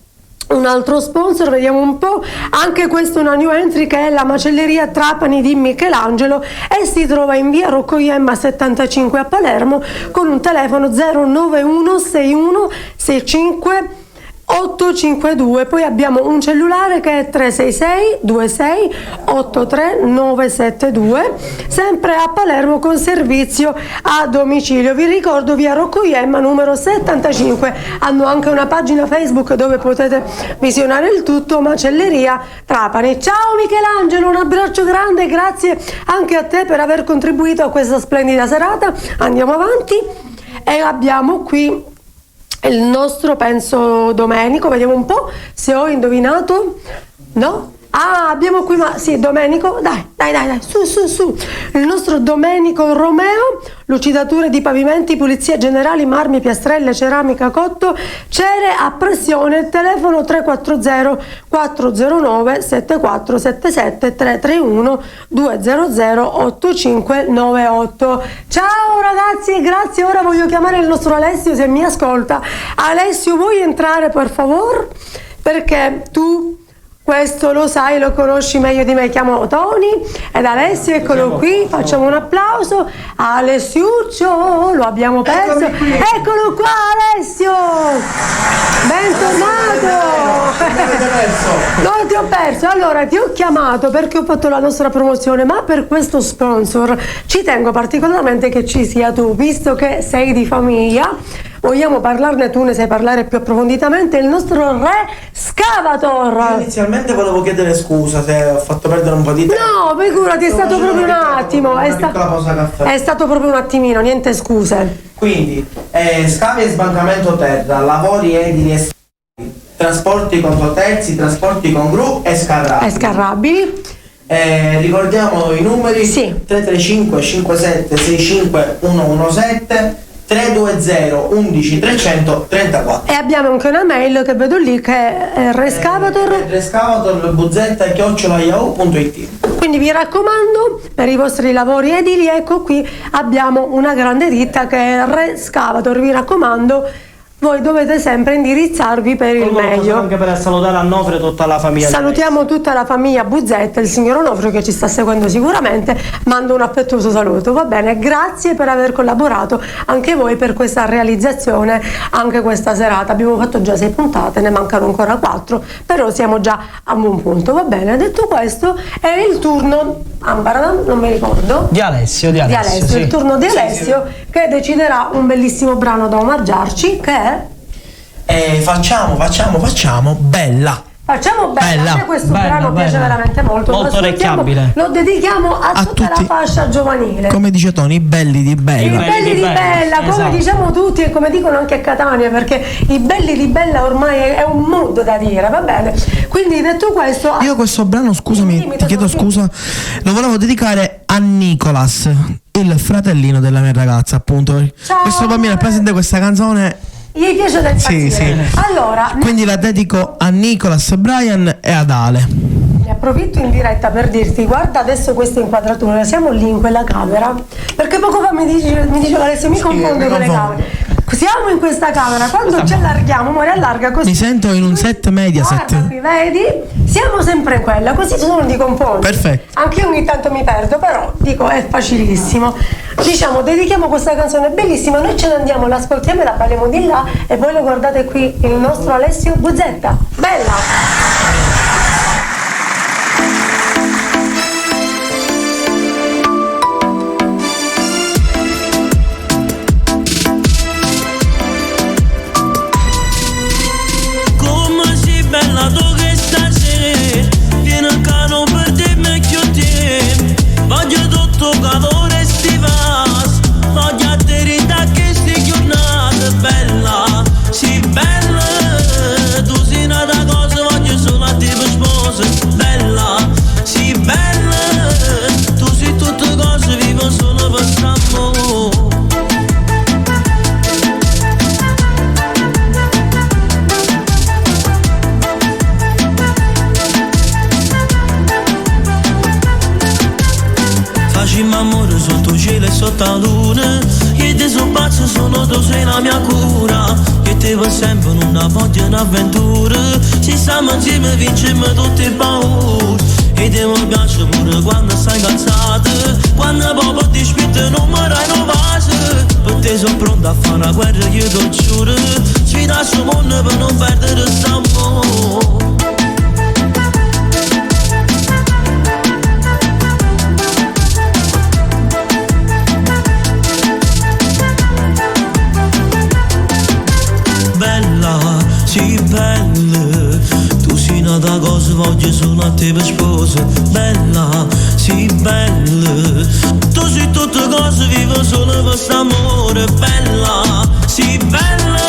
un altro sponsor, vediamo un po', anche questa è una new entry, che è la macelleria Trapani di Michelangelo e si trova in via Rocco Iemma 75 a Palermo con un telefono 091 61 65 852. Poi abbiamo un cellulare che è 366 26 83 972, sempre a Palermo con servizio a domicilio. Vi ricordo via Rocco Iemma numero 75. Hanno anche una pagina Facebook dove potete visionare il tutto, Macelleria Trapani. Ciao Michelangelo, un abbraccio grande, grazie anche a te per aver contribuito a questa splendida serata. Andiamo avanti e abbiamo qui il nostro, penso, Domenico, vediamo un po' se ho indovinato. No? Abbiamo qui, ma sì, Domenico, dai, su, il nostro Domenico Romeo, lucidature di pavimenti, pulizie generali, marmi, piastrelle, ceramica, cotto, cere a pressione, telefono 340 409 7477 331 200 8598. Ciao ragazzi e grazie. Ora voglio chiamare il nostro Alessio, se mi ascolta. Alessio, vuoi entrare per favore? Perché tu questo lo sai, lo conosci meglio di me. Chiamo Tony ed Alessio, eccolo qui, facciamo un applauso. Alessiuccio, lo abbiamo perso. Eccolo qua Alessio, bentornato. Non ti ho perso. Allora, ti ho chiamato perché ho fatto la nostra promozione, ma per questo sponsor ci tengo particolarmente che ci sia tu, visto che sei di famiglia. Vogliamo parlarne, tu ne sai parlare più approfonditamente, il nostro Re Scavator. Io inizialmente volevo chiedere scusa se ho fatto perdere un po' di tempo. No, figurati, è stato proprio un attimo. È stato proprio un attimino, niente scuse. Quindi, scavi e sbancamento terra, lavori edili e trasporti con sotterzi, trasporti con gru e scarrabili. Ricordiamo i numeri? Sì. 335 57 65 117 320 11 334. E abbiamo anche una mail che vedo lì che è rescavator@yahoo.it. Quindi vi raccomando, per i vostri lavori edili, ecco qui abbiamo una grande ditta che è Rescavator. Vi raccomando, voi dovete sempre indirizzarvi per il meglio. Anche per salutare Annofrio e tutta la famiglia. Salutiamo tutta la famiglia Buzzetta, il signor Onofrio che ci sta seguendo sicuramente, mando un affettuoso saluto, va bene? Grazie per aver collaborato anche voi per questa realizzazione, anche questa serata. Abbiamo fatto già 6 puntate, ne mancano ancora 4, però siamo già a buon punto, va bene? Detto questo, è il turno Ambara, non mi ricordo. Di Alessio, sì. Il turno di Alessio, che deciderà un bellissimo brano da omaggiarci, che è... Facciamo Bella. Facciamo bella. A me questo brano piace veramente molto. Molto orecchiabile. Lo dedichiamo a tutta la fascia giovanile. Come dice Tony, i belli di Bella. I belli di Bella, come esatto. diciamo tutti e come dicono anche a Catania, perché i belli di Bella ormai è un mood da dire, va bene? Quindi detto questo... Io questo brano, scusami, ti chiedo scusa, lo volevo dedicare a Nicolas, il fratellino della mia ragazza, appunto. Ciao. Questo bambino è presente questa canzone. Gli piace da impazzire. Sì. Allora, Quindi la dedico a Nicolas, Brian e ad Ale. ne approfitto in diretta per dirti, guarda adesso questa inquadratura, siamo lì in quella camera, perché poco fa mi diceva Alessio, mi confondo con le camere. Siamo in questa camera, quando ci allarghiamo, amore, allarga così. Mi sento in un set Mediaset. Guarda qui, vedi? Siamo sempre in quella, così ci sono di confondi. Perfetto. Anche io ogni tanto mi perdo, però dico è facilissimo. Diciamo, dedichiamo questa canzone bellissima, noi ce ne andiamo, l'ascoltiamo e la parliamo di là e voi lo guardate qui, il nostro Alessio Buzzetta. Bella! Sotto la luna e ti so pazzo, solo tu sei la mia cura e ti va sempre una voglia un'avventura, ci stiamo insieme vinciamo tutti i paura e ti mi piace pure quando stai cazzata, quando proprio ti spinto non mi rai non vase, per te sono pronto a fare una guerra io ti giuro, sfida sul mondo per non perdere quest'amore. Sì, bella, tu sei nata cosa, voglio solo a te per sposa. Bella, sì, bella, tu sei tutte cose, vivo solo per quest'amore. Bella, sì, bella,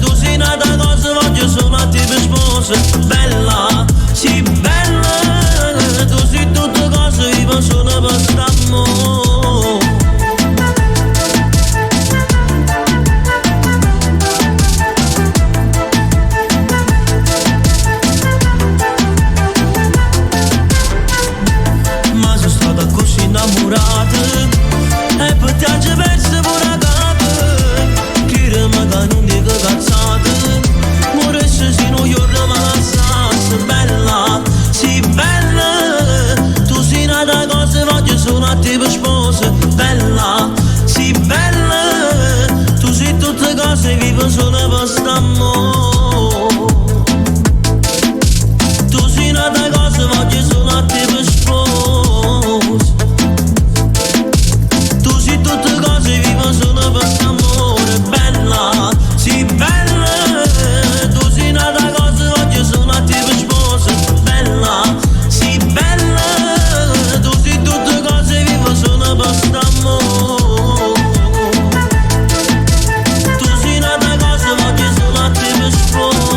tu sei nata cosa, voglio solo a te per sposa. Bella, sì, bella, tu sei tutte cose, vivo solo per quest'amore. E poi ti ha perso pure a capo, credermi che non dico cazzate, moresse se non giorno ma lasciasse. Bella, sì bella, tu sei nata cosa, voglio solo a te per sposa. Bella, sì bella, tu sei tutte cose, vivo solo per quest'amore. Tu sei nata cosa, voglio solo a te per sposa. Solo per quest'amore. Bella, sì bella, tu sei nata cosa, voglio solo a te per sposa. Bella, sì bella, tu sei tutte cose, vivo solo per quest'amore. Tu sei nata cosa, voglio solo a te per sposa.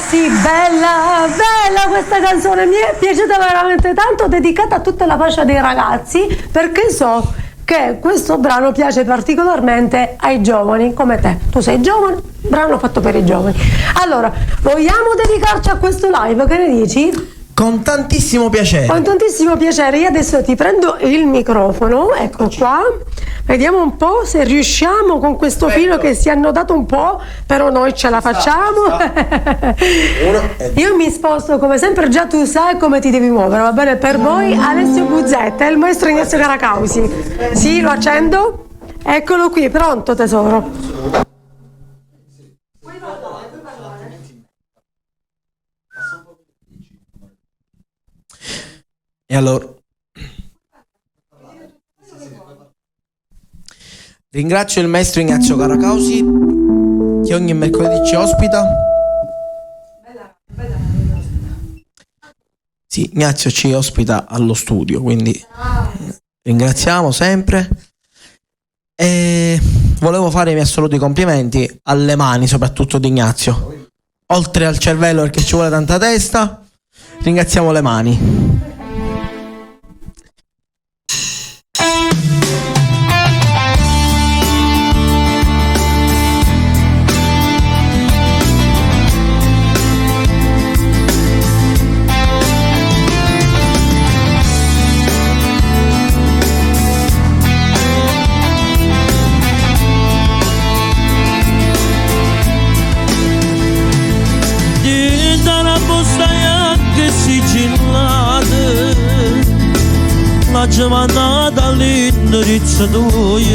Sì, bella, bella questa canzone, mi è piaciuta veramente tanto, dedicata a tutta la fascia dei ragazzi, perché so che questo brano piace particolarmente ai giovani come te. Tu sei giovane, brano fatto per i giovani. Allora, vogliamo dedicarci a questo live, che ne dici? Con tantissimo piacere. Con tantissimo piacere. Io adesso ti prendo il microfono, ecco qua. Vediamo un po' se riusciamo con questo filo che si è annodato un po', però noi ce la facciamo. Io mi sposto come sempre, già tu sai come ti devi muovere, va bene? Per voi Alessio Buzzetta e il maestro Ignazio Caracausi. Sì, lo accendo? Eccolo qui, pronto tesoro. E allora ringrazio il maestro Ignazio Caracausi che ogni mercoledì ci ospita. Sì, Ignazio ci ospita allo studio, quindi ringraziamo sempre. E volevo fare i miei assoluti complimenti alle mani, soprattutto di Ignazio. Oltre al cervello, perché ci vuole tanta testa, ringraziamo le mani. Ci mandata all'indirizzo tuo, ci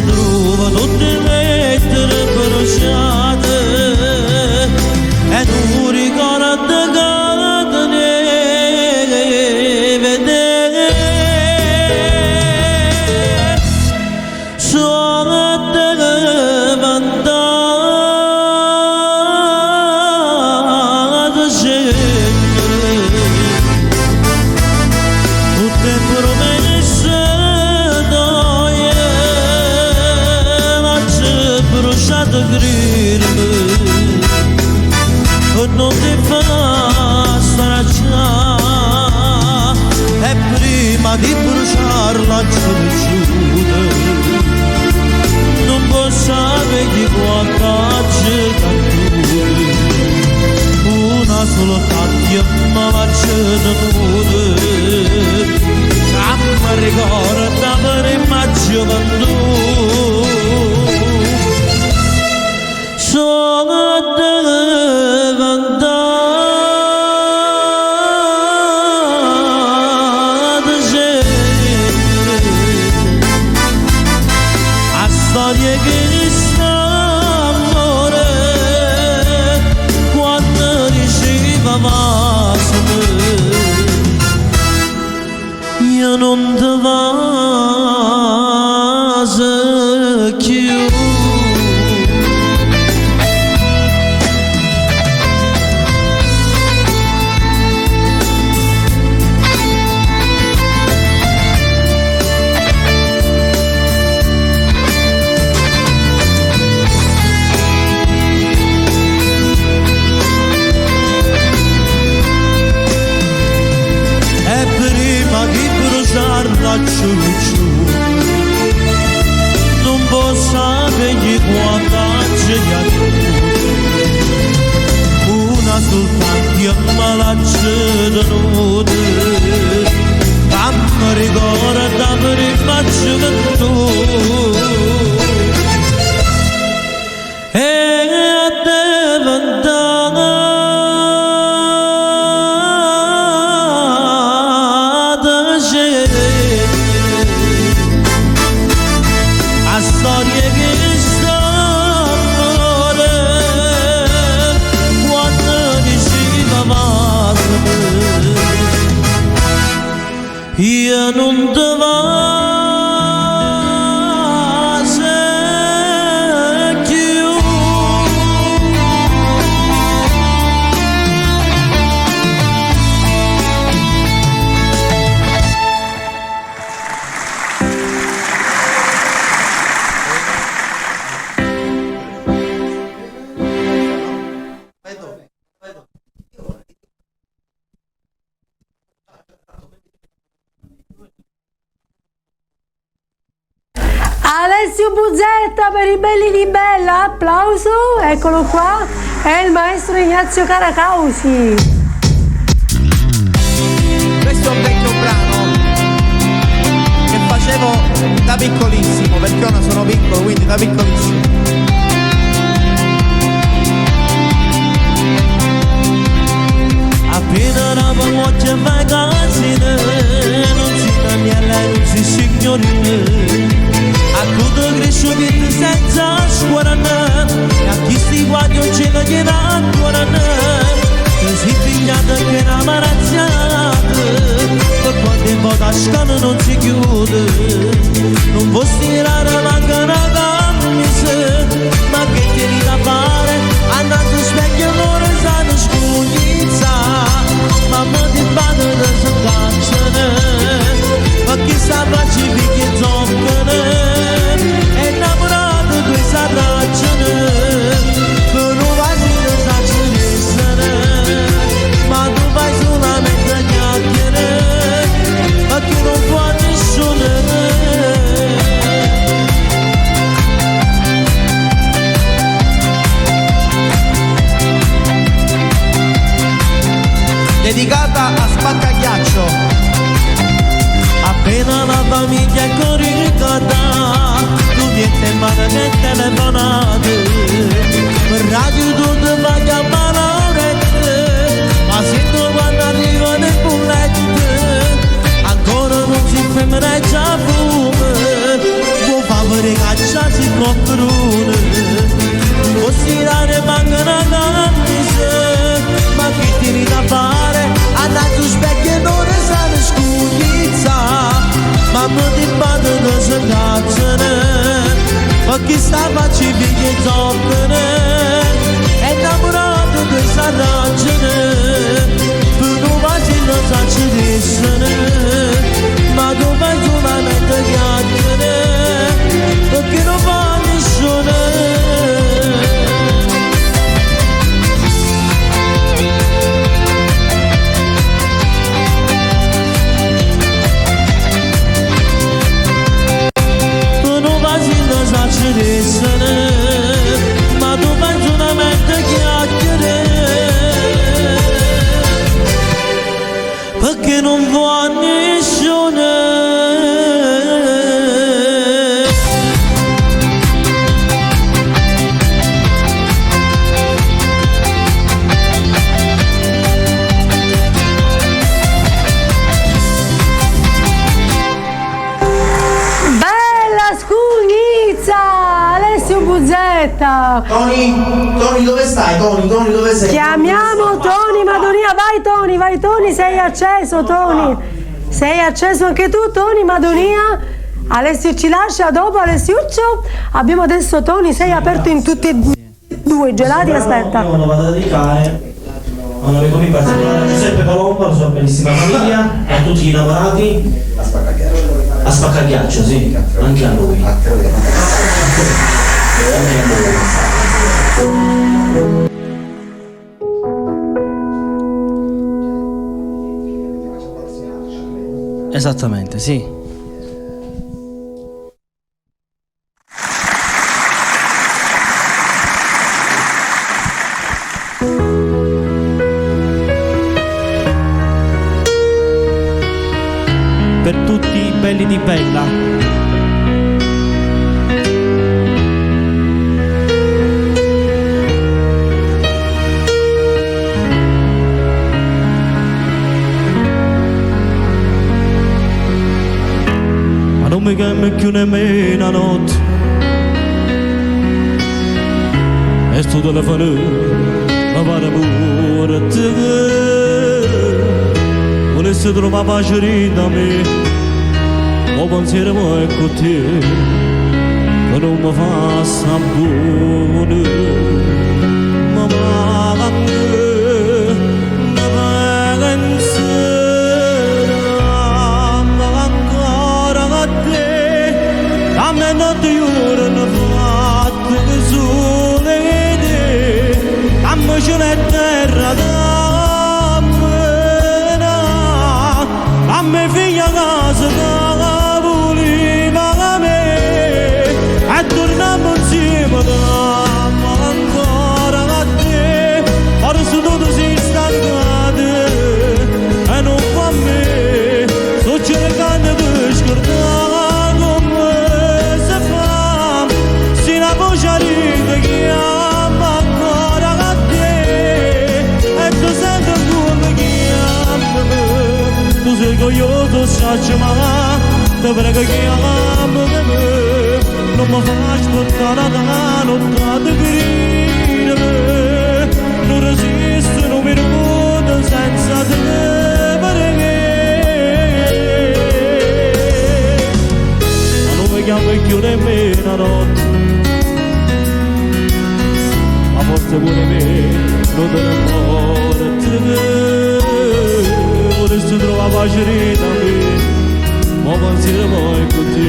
trova tutte le lettere bruciate e non ricordo che ne vedere. Sono te mandata non ti fa stracciare e prima di bruciarla giuda non può sapere di quanta gente una sola taglia ma la tenuta mi ricorda per immagine sono diventata gente a storie che sta amore quando diceva io non te vas più. Non posso sapere quanta gente una soltanto ma la tenuta mi ricorda per immagine tu e diventata storie che sta amore quando diceva io non te vas più. Alessio Buzzetta per i belli di Bella, applauso, eccolo qua, è il maestro Ignazio Caracausi. sapevo da piccolissimo, perché ora sono piccolo, quindi da piccolissimo. Appena la paluccia va casina, non si Daniela, non si signorina. A tutto cresciuto senza scuola, e a chi si guaglia non ce la chiede ancora. Che si figliata che era marazzata, per quando in volta a scala non si chiude. Non può stirare manca una camisa, ma che tieni da fare? Andando specchio non sanno scugnizza, mamma ti bada da sangazzane, ma chi sa facci picchi zoccane, è innamorato di questa ragione, per non vai da saccirissane, ma tu vai solamente a chiacchiere, ma chi non può nessuno. Dedicata a Spaccaghiaccio. Appena la famiglia è coricata, tu niente male che telefonate, per radio tutto va a chiamare l'oretta, ma se tu quando arriva nel bulletto, ancora non si femmineggia fumo, può fare caccia si controne, può stirare manca una camisa, ma che tieni da fare? Andando specchio e non sanno scugnizza, mamma ti bada da sangazzane, ma chi sta facci pigli zoccane, è innamorato di questa ragione, per non vai da saccirissane, ma tu vai solamente a chiacchiere, perché non fa nessuno. Ma tu vai solamente a chiacchiere, perché non vuoi nessuno. Buzzetta. Tony, dove stai? Tony, dove sei? Chiamiamo Tony Madonia, vai Tony, sei acceso Tony. Sei acceso anche tu Tony Madonia. Alessio ci lascia dopo, Alessiuccio. Abbiamo adesso Tony, sei aperto in tutti e due i gelati, aspetta. Io lo vado a dedicare a un amico mio particolare, a Giuseppe Colombo, la sua bellissima famiglia, e a tutti gli innamorati. A Spaccaghiaccio, sì, anche a lui. Esattamente, sì. Per tutti i belli di Bella. Non mi chiami più nemmeno una notte, e sto telefono mi pare pure te, volessi trovare pace da me, o pensiero poi è con te, che non mi fa sapore, ma a me notte giorno fatte sole te, a me c'è una terra d'ammena, a me figlia casa da voleva a me, e torniamo insieme da saçma te preghiamo che non mi faccio portare da notte grida non resisto, non mi ricordo senza te perché ma non mi chiamo più nemmeno la notte ma forse pure me non te ne porti vorresti trovare pace da me ma pensiero poi con te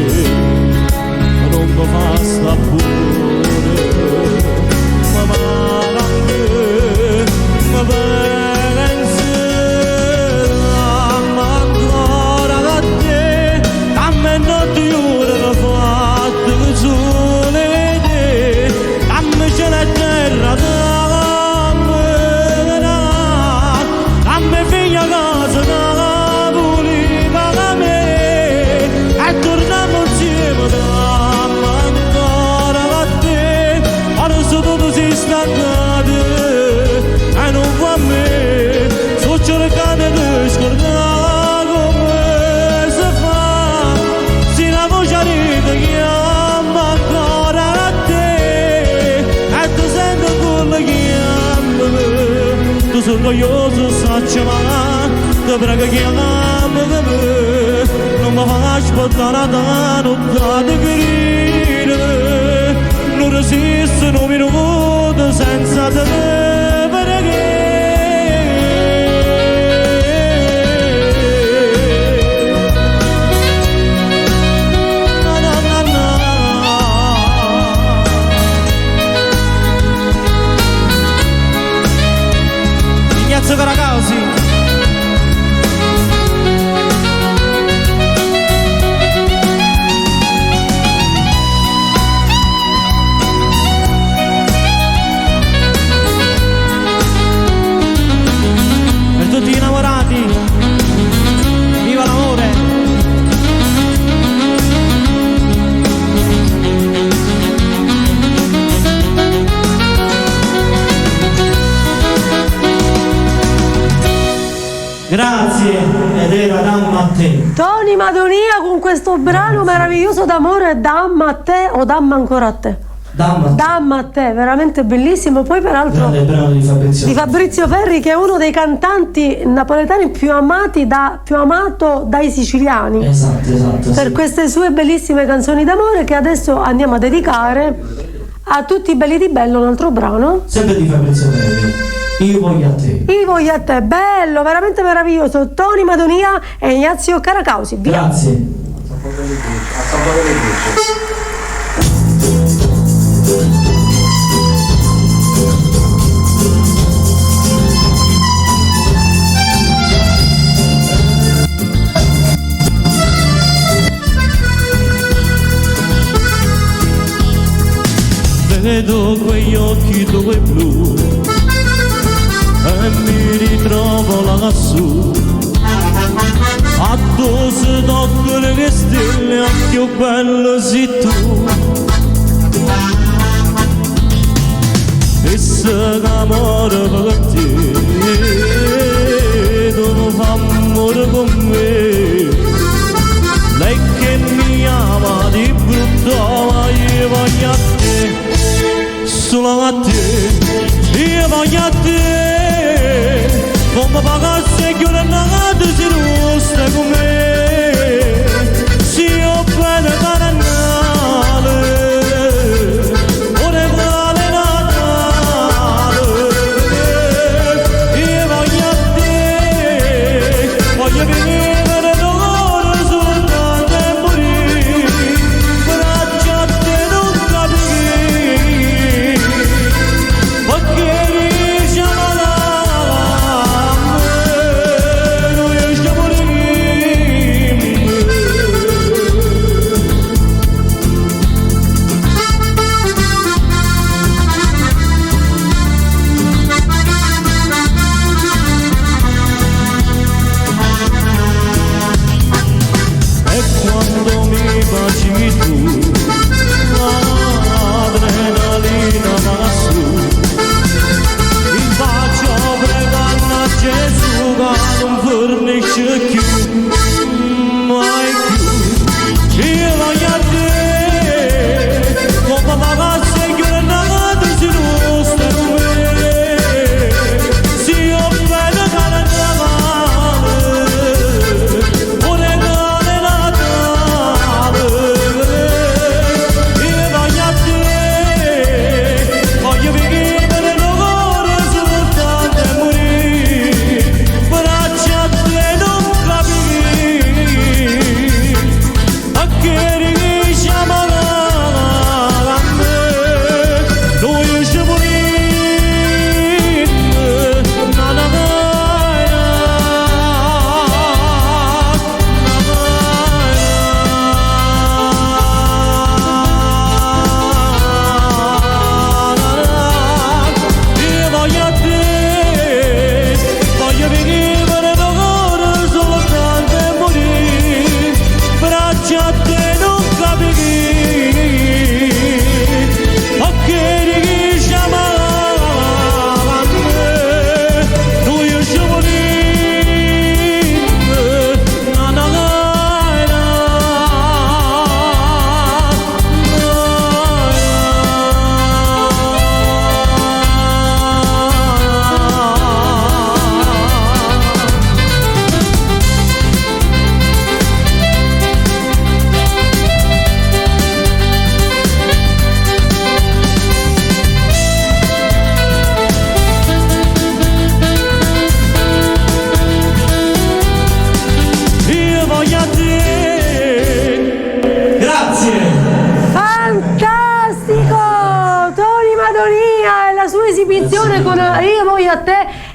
non mi fa sta pure ma pensi ma ancora da te dammi notte ora l'ho fatto che sole vede dammi cielo e terra dammi figlia casa da pulita da me e torniamo insieme dammi ancora da te adesso tutto si sta e non fa a me sto cercando di scordare come si fa se la voce ride chiama ancora a te e tu senti quello che chiama tu sei orgoglioso sacci ma ti prego chiama che me non mi faccio portare da notte grida non resisto non mi ricordo senza te perché na na na na Ignazio Caracausi tutti innamorati, viva l'amore! Grazie, ed era damma a te. Tony Madonia con questo brano meraviglioso d'amore, damma a te o damma ancora a te? Damma a te, veramente bellissimo. Poi peraltro Grande brano di Fabrizio Ferri, che è uno dei cantanti napoletani più amato dai siciliani. Esatto. Per queste sue bellissime canzoni d'amore che adesso andiamo a dedicare a tutti i belli di bello, un altro brano. Sempre di Fabrizio Ferri. Io voglio a te. Io voglio a te, bello, veramente meraviglioso. Tony Madonia e Ignazio Caracausi. Via. Grazie. Vedo quegli occhi tuoi blu e mi ritrovo lassù addosso tocco le stelle anche più bello sei tu e se l'amore per te tu non fa amore con me lei che mi ama di brutto ma io voglio a te solo a te, io voglio a te, come pagasse che una nata si non stai con me, se io bene carnale, ora vale Natale, io voglio a te, voglio vivere d'oro soltanto e morire, braccia a te non capire. Perché diciamo noi stiamo e quando mi baci tu l'adrenalina va su il bacio pregando a Gesù che non fornisce più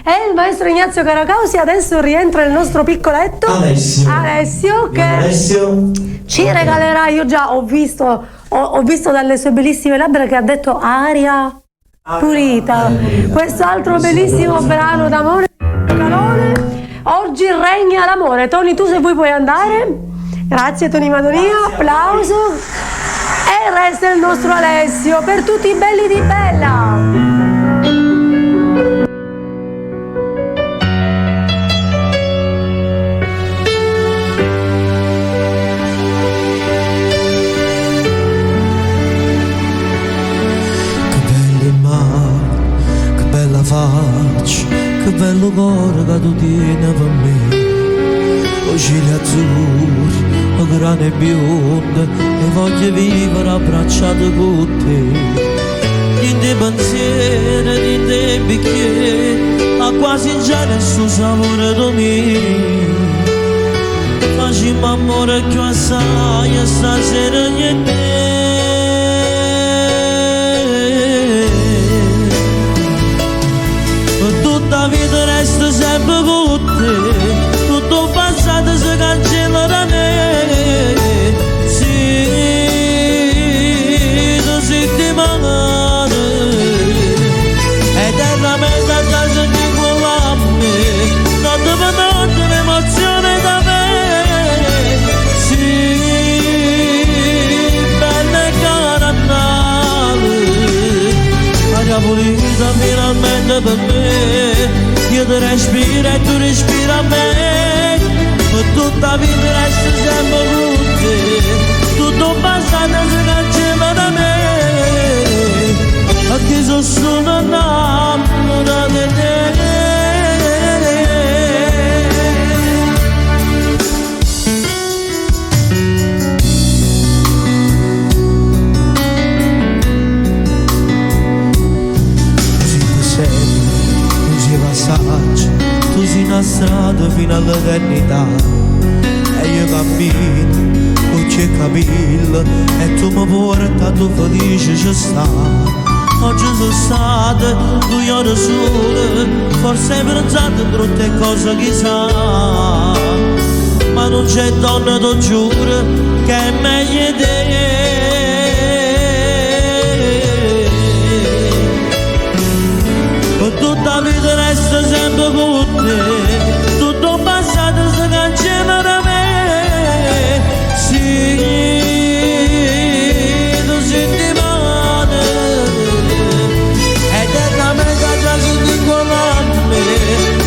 e il maestro Ignazio Caracausi. Adesso rientra nel nostro piccoletto Alessio che ci regalerà, io già ho visto dalle sue bellissime labbra che ha detto aria pulita, quest'altro bellissimo brano d'amore, calore. Oggi regna l'amore. Tony, tu se vuoi puoi andare. Grazie Tony Madonio, applauso. E resta il nostro Alessio per tutti i belli di Bella. Che bello cuore che tu tieni per me, occhi azzurri, o grane bionde, e voglio vivere abbracciato con te. In te pensieri, in te bicchieri, ma quasi già nessun sapore da me. Facciamo amore più assai e stasera niente. Tutta vita resta sempre con te, tutto passato si cancella da me. Sì, tu sei di male, eternamente a casa di quella a me, notte per notte l'emozione da me. Sì, bella e cara Natale, aria pulita finalmente per me. Io ti respiro e tu respiri a me, per tutta vita resta sempre con te, tutto passato si cancella da me, perché sono solo innamorata di te. Tu sei una strada fino all'eternità e io cammino con c'è capello e tu mi porta tu felice ci sta. Oggi sono state 2 ore sole, forse hai pensato a brutte cose chissà, ma non c'è donna tu giuro che è meglio di te. Tutta vita resta sempre con te, tutto passato si cancella da me. Sì, tu senti male, eternamente già senti con me,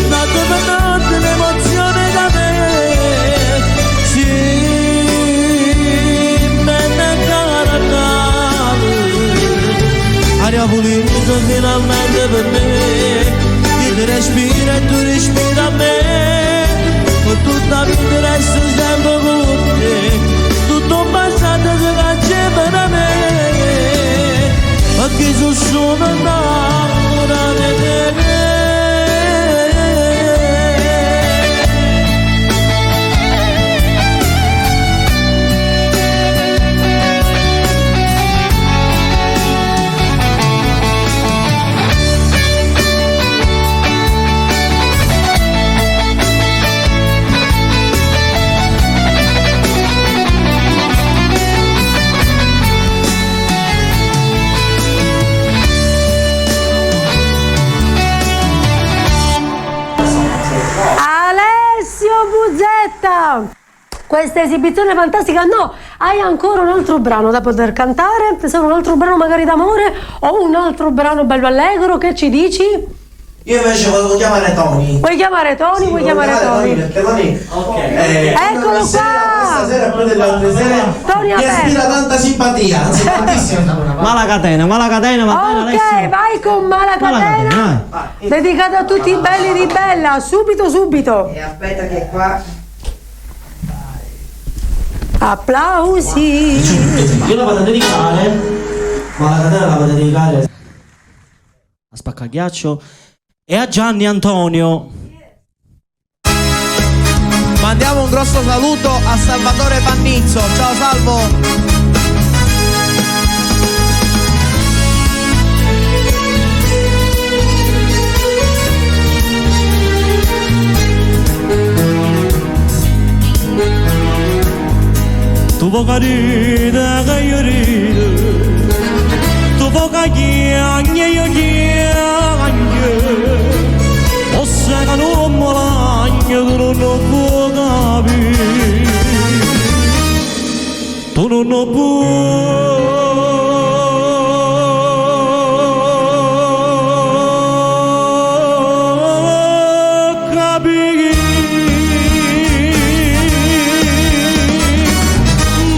notte per notte l'emozione da me. Sì, bella e cara Natale, aria pulita finalmente per me. Io ti respiro e tu respiri a me, con tutta vita resta sempre con te, tutto passato si cancella da me, perché sono solo innamorata di te. Questa esibizione fantastica. No, hai ancora un altro brano da poter cantare? Se un altro brano magari d'amore o un altro brano bello allegro, che ci dici? Io invece volevo chiamare Tony. Vuoi chiamare Tony? Sì, vuoi chiamare Tony? Perché Tony eccolo qua! Stasera come delle altre sere Tony mi ispira tanta simpatia, anzi tantissima. Malacatena, ok, Alessio. vai con Malacatena. Dedicata a tutti i belli di Bella. Subito. E aspetta che qua. Applausi. Io la vado a dedicare. Malacatena la vado a dedicare a Spaccaghiaccio e a Gianni Antonio. Mandiamo un grosso saluto a Salvatore Pannizzo. Ciao Salvo. tu vuoi capire che io rido, tu vuoi chiagna io chiagna, o se che non mi lagna tu non lo puoi capire, tu non lo puoi capire.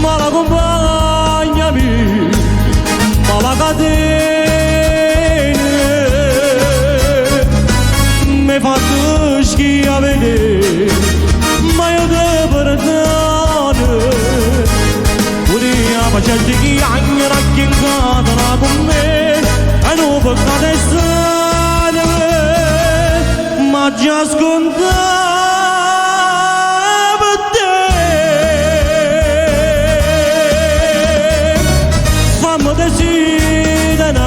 Ma l'accompagnami, ma la catena mi fa schia vedere, ma io te perdono. Pure ma gente che agna che incadono con me e non può cadere strada, ma già scontava te. Fammi desiderare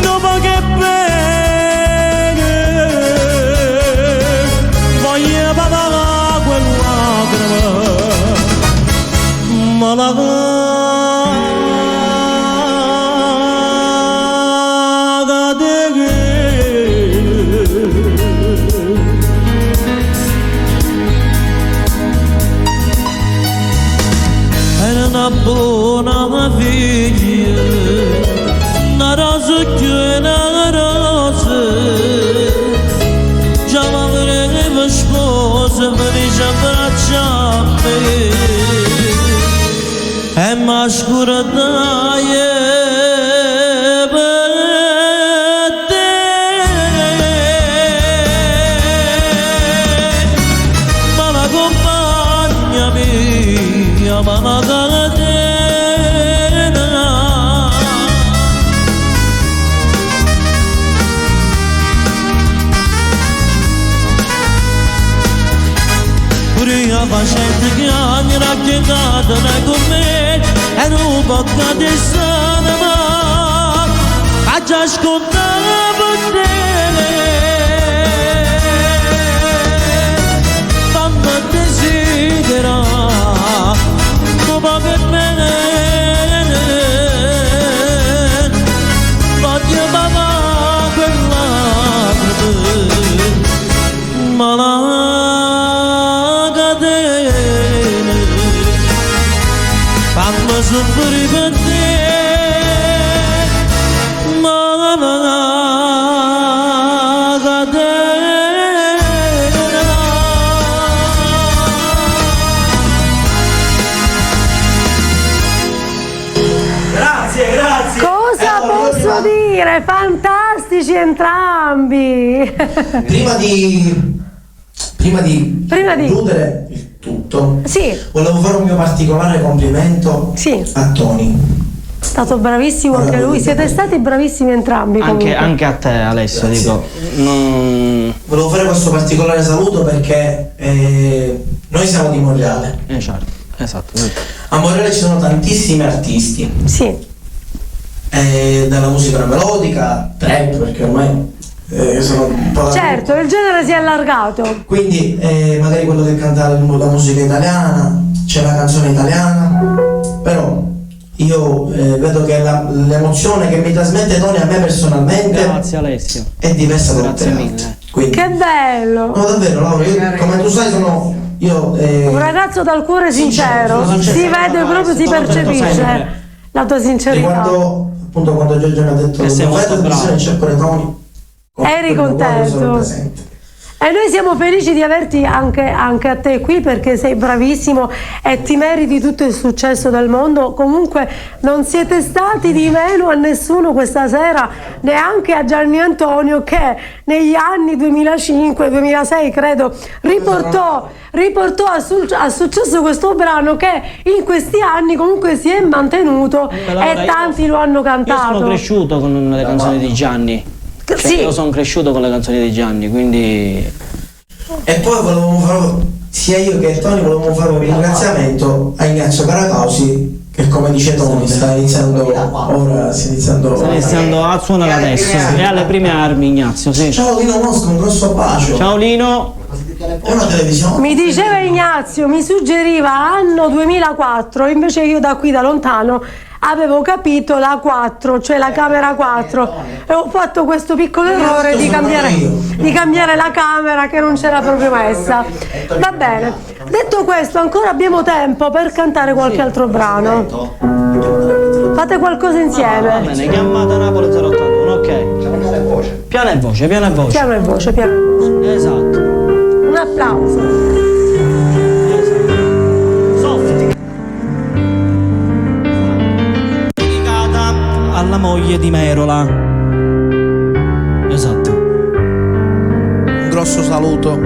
dopo che bene voglio papà quella ma la era una buona figlia, una rosa che una rosa, già m'avrebbe sposa per i abbracciarmi. E ma scura dai per te, ma l'accompagnami, ma la catena, pure io facendo che agna che cadono con me e non può cadere strada, ma già scontava te. Fammi desiderare dopo che bene voglio papà quella ma la catena fammi soffrire per te, ma la catena. Grazie. Cosa posso dire? Fantastici entrambi. Prima di concludere il tutto, Sì. volevo fare un mio particolare complimento Sì. a Tony. È stato bravissimo anche lui, siete stati bravissimi entrambi comunque. Anche a te Alessio, Grazie. dico. Volevo fare questo particolare saluto perché noi siamo di Monreale. Certo, esatto. A Monreale ci sono tantissimi artisti, Sì. dalla musica melodica, trap, perché ormai sono un po'. Certo, il genere si è allargato. Quindi magari quello che canta la musica italiana, c'è la canzone italiana, però io vedo che l'emozione che mi trasmette Tony a me personalmente Grazie Alessio. è diversa da Grazie tutte le mille. altre. Quindi, Che bello! no, davvero Laura, io, come tu sai sono Un ragazzo dal cuore sincero, sono si sincero, vede proprio, si te lo sento percepisce sempre. la tua sincerità. quando Giorgio mi ha detto E sei non fai molto televisione, bravo. c'è pure Tony. Eri contento. Sono presente. E noi siamo felici di averti anche a te qui perché sei bravissimo e ti meriti tutto il successo del mondo. Comunque non siete stati di meno a nessuno questa sera, neanche a Gianni Antonio che negli anni 2005-2006 credo riportò a successo questo brano che in questi anni comunque si è mantenuto e tanti lo hanno cantato. Io sono cresciuto con le canzoni di Gianni. Sì. Io sono cresciuto con le canzoni di Gianni, quindi. E poi volevamo fare, sia io che Tony volevamo fare un ringraziamento a Ignazio Caracausi che come dice Tony sta iniziando a suonare adesso. E alle prime armi Ignazio, sì. Ciao Lino Mosca, un grosso bacio. Ciao Lino. Mi diceva Ignazio, mi suggeriva anno 2004, invece io da qui da lontano avevo capito la 4, cioè la camera 4, e ho fatto questo piccolo errore di cambiare la camera che non c'era proprio messa. Va bene, detto questo ancora abbiamo tempo per cantare qualche altro brano. Fate qualcosa insieme. Va bene, chiamata Napoli 081, ok. Piano e voce. Piano e voce. Esatto. Un applauso. Alla moglie di Merola. Esatto. Un grosso saluto.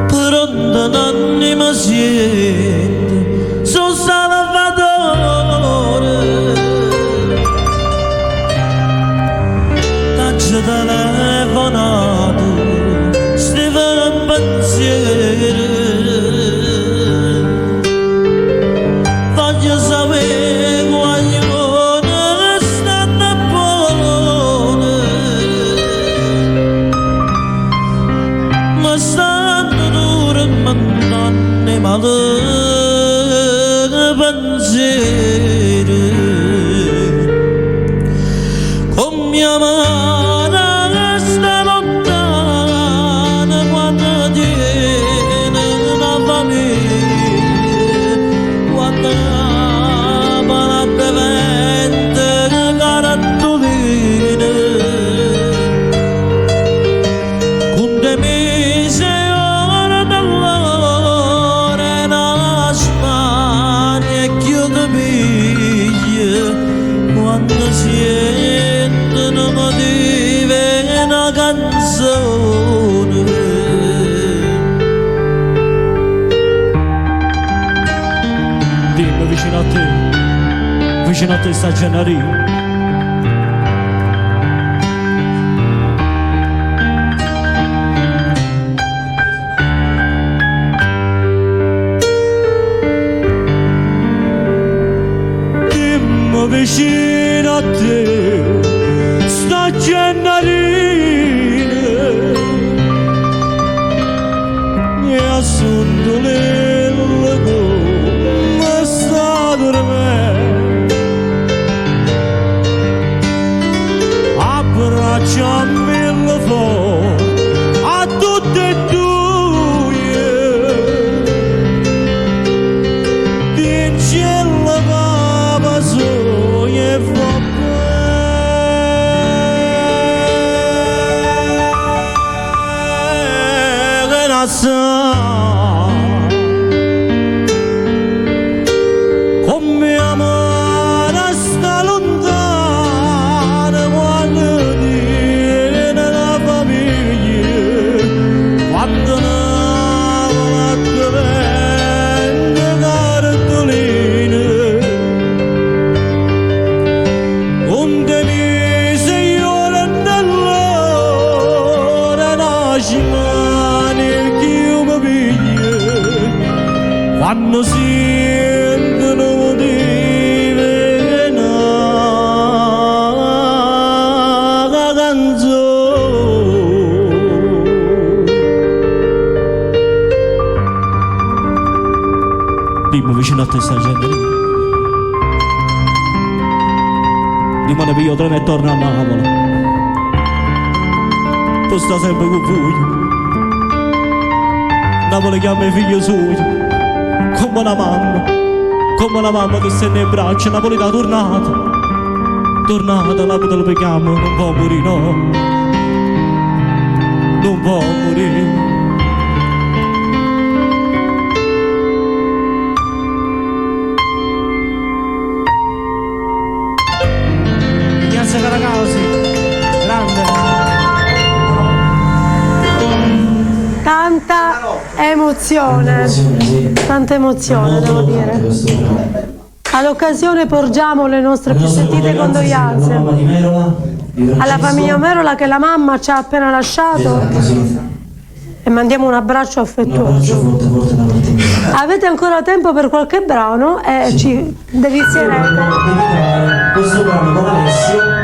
Pronto l'anima siente, sono Salvatore. T'ho telefonato, Stefano pensiero. Voglio sapere pensieri con mia mano sta lontana quando tiene una famiglia, quando la deventa carantolina con te mise ora dell'ora nasmani e chiude piglia quando sentono motivi una canzone. Dimmi vicino a te sta Gennarino. Vicino a te sta Gennarino e assunto l'ello come sta dormendo, abbracciami il fuoco a tutte e due, dice la papa sogna e fa bene come amore sta lontana quando tiene la famiglia, quando la diventa cartolina con te mise io nell'ora nascimani e chiume piglia quando sentono motivi una canzone. Dimmi vicino a te sta gente, dimmi che io treno e torno a Napoli, tu stai sempre con voi, Napoli chiama i figli suoi come una mamma che se ne braccia. Napoli da tornata, Napoli lo chiama, non può morire, no, non può morire. Grazie Caracausi, grande. Tanta emozione devo dire. All'occasione porgiamo le nostre più sentite condoglianze alla famiglia Merola che la mamma ci ha appena lasciato e mandiamo un abbraccio affettuoso. Avete ancora tempo per qualche brano e ci delizierete. Questo brano con Alessio.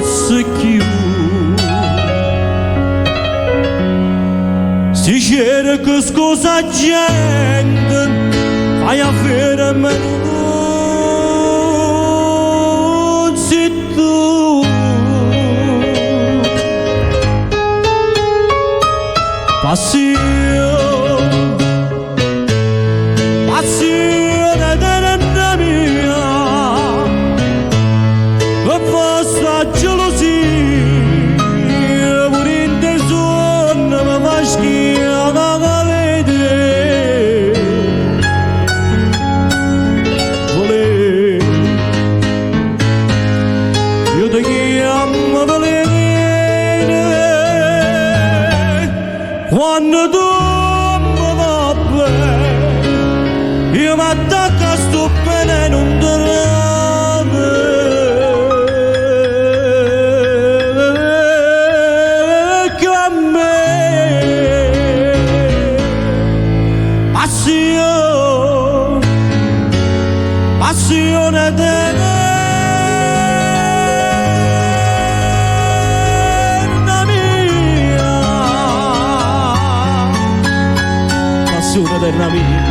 passa più. Si cerca scusa gente, fai a fare meno se tu. Passione della mia, che vostra gelosia, pure in te sonno mi fa schifo da vedere. Io ti chiamo veleno, quando tu mi va bene, io mi attacco a sto veleno un che a me passione della mia, passione della mia.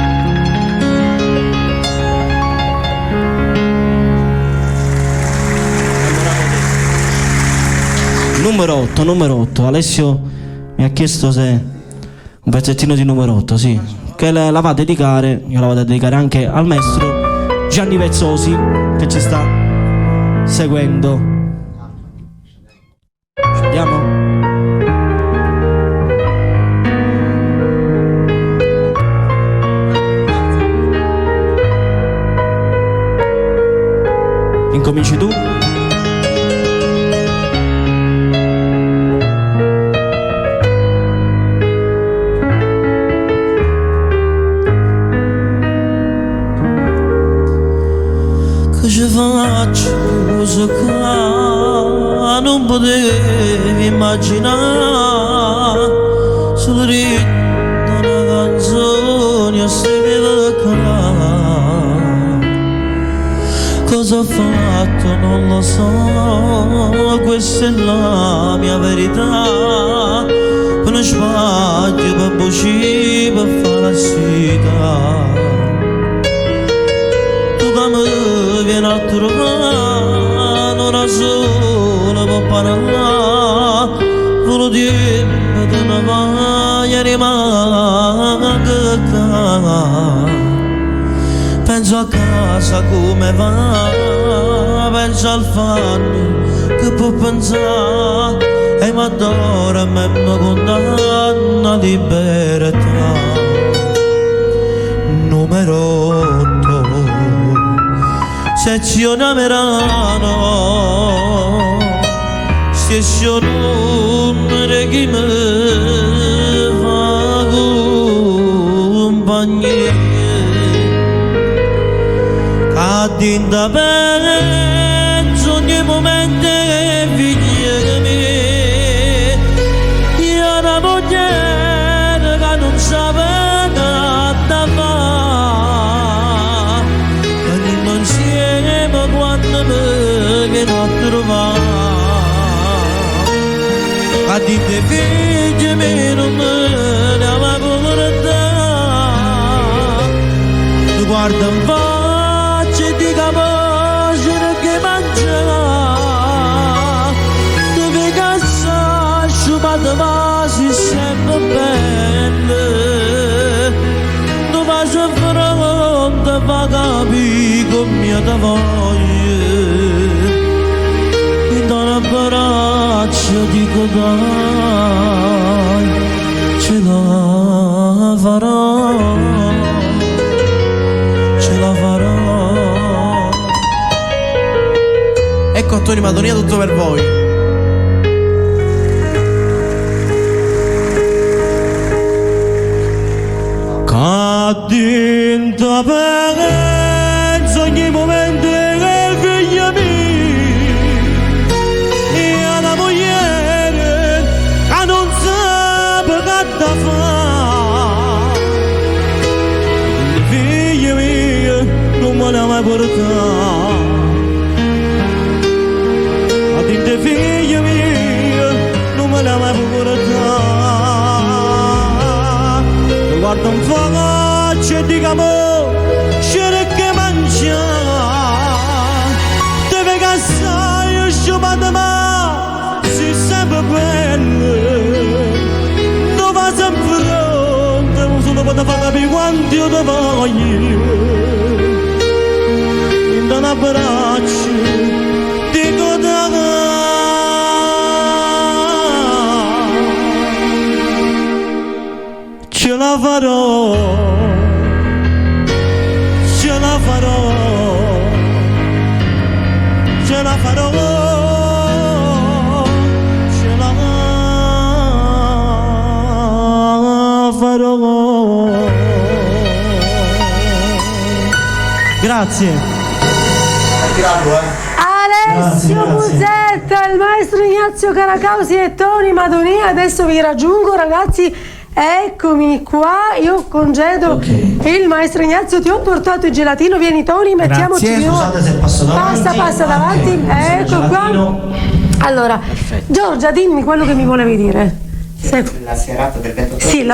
Numero 8. Alessio mi ha chiesto se un pezzettino di numero 8, sì. Che la va a dedicare, io la vado a dedicare anche al maestro Gianni Vezzosi che ci sta seguendo. Ci andiamo? Incominci tu? Ci faccio cose che non potevi immaginare, sul ritmo una canzone a scrivere cosa ho fatto non lo so, questa è la mia verità, non sbaglio per bucire per fare la sita. Mi viene a trovare una sola per parlare, volevo dirmi che non voglio rimanere qua. Penso a casa come va, penso al fanno che può pensare, e mi adora e mi condanna libertà. Numero 8, sezione Merano, stesso numero che mi fa compagnia, che da penso ogni momento che figlia che me, io una moglie che non sapeva da fare, andiamo insieme quando mi viene a trovare, a dite figlie me non me ne ama povertà, tu guarda un po' e di capace che mangiare, dove cassa sciupata ma si sempre belle, dove c'è fronte fa capire come ti voglio, mi dà un abbraccio dico dai, ce la farò, ce la farò. Ecco Antonio Madonia, tutto per voi. Cadinta penso ogni momento che figlia mia e alla moglie che non sa che da fare, figlia mia non me la mai portare. guarda un fuoco e diciamo c'è che mangiare deve cassare io sciupate ma si sempre bene non va sempre pronto non solo per far capire quanto io ti voglio in un abbraccio dico ce la farò, ce la farò, ce la farò, ce la farò. Grazie. Alessio Muzzetta, il maestro Ignazio Caracausi e Tony Madonia. Adesso vi raggiungo, ragazzi. Eccomi qua, io congedo il maestro Ignazio, ti ho portato il gelatino, vieni Tony, mettiamoci di nuovo. Scusate se passo davanti. Passa davanti, ecco qua. Allora, perfetto. Giorgia, dimmi quello che mi volevi dire. La serata del 28 sì,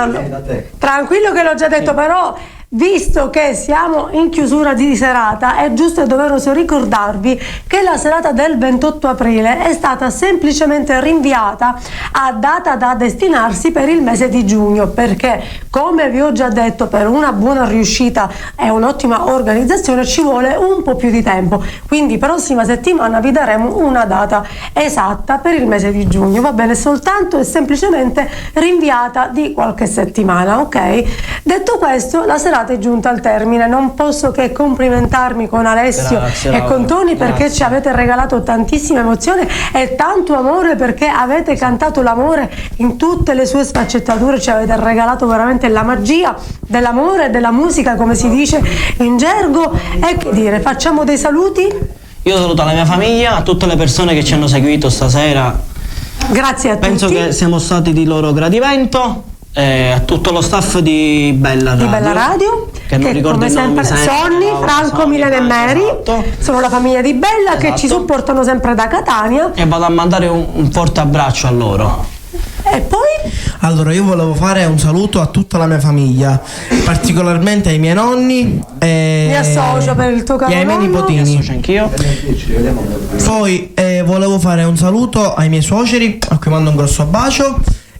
tranquillo che l'ho già detto, però visto che siamo in chiusura di serata è giusto e doveroso ricordarvi che la serata del 28 aprile è stata semplicemente rinviata a data da destinarsi per il mese di giugno, perché come vi ho già detto per una buona riuscita e un'ottima organizzazione ci vuole un po' più di tempo, quindi prossima settimana vi daremo una data esatta per il mese di giugno, va bene? Soltanto e semplicemente rinviata di qualche settimana, ok? Detto questo, la serata è giunta al termine, non posso che complimentarmi con Alessio e con Tony perché ci avete regalato tantissima emozione e tanto amore, perché avete cantato l'amore in tutte le sue sfaccettature, ci avete regalato veramente la magia dell'amore e della musica, come si dice in gergo. E che dire, facciamo dei saluti? Io saluto la mia famiglia, a tutte le persone che ci hanno seguito stasera. Grazie a tutti. Penso che siamo stati di loro gradimento. A tutto lo staff di Bella Radio, che non ricordo come sempre Sonny, Franco, Milena e Mary, esatto. Sono la famiglia di Bella, che ci supportano sempre da Catania, e vado a mandare un forte abbraccio a loro. E poi? Allora, io volevo fare un saluto a tutta la mia famiglia, particolarmente ai miei nonni mi associo per il tuo e ai miei nipotini. Mi associo anch'io. Poi volevo fare un saluto ai miei suoceri, a cui mando un grosso bacio.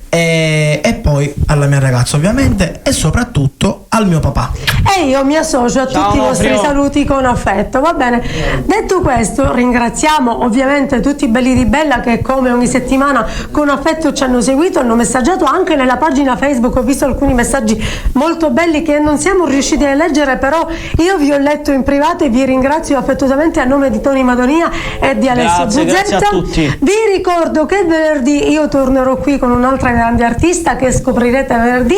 E poi alla mia ragazza ovviamente, e soprattutto al mio papà. E io mi associo a tutti i vostri saluti con affetto, va bene? Detto questo, ringraziamo ovviamente tutti i belli di Bella che come ogni settimana con affetto ci hanno seguito, hanno messaggiato anche nella pagina Facebook, ho visto alcuni messaggi molto belli che non siamo riusciti a leggere, però io vi ho letto in privato e vi ringrazio affettuosamente a nome di Tony Madonia e di Alessio Buzzetta. Grazie a tutti. Vi ricordo che venerdì io tornerò qui con un'altra grande artista che scoprirete venerdì,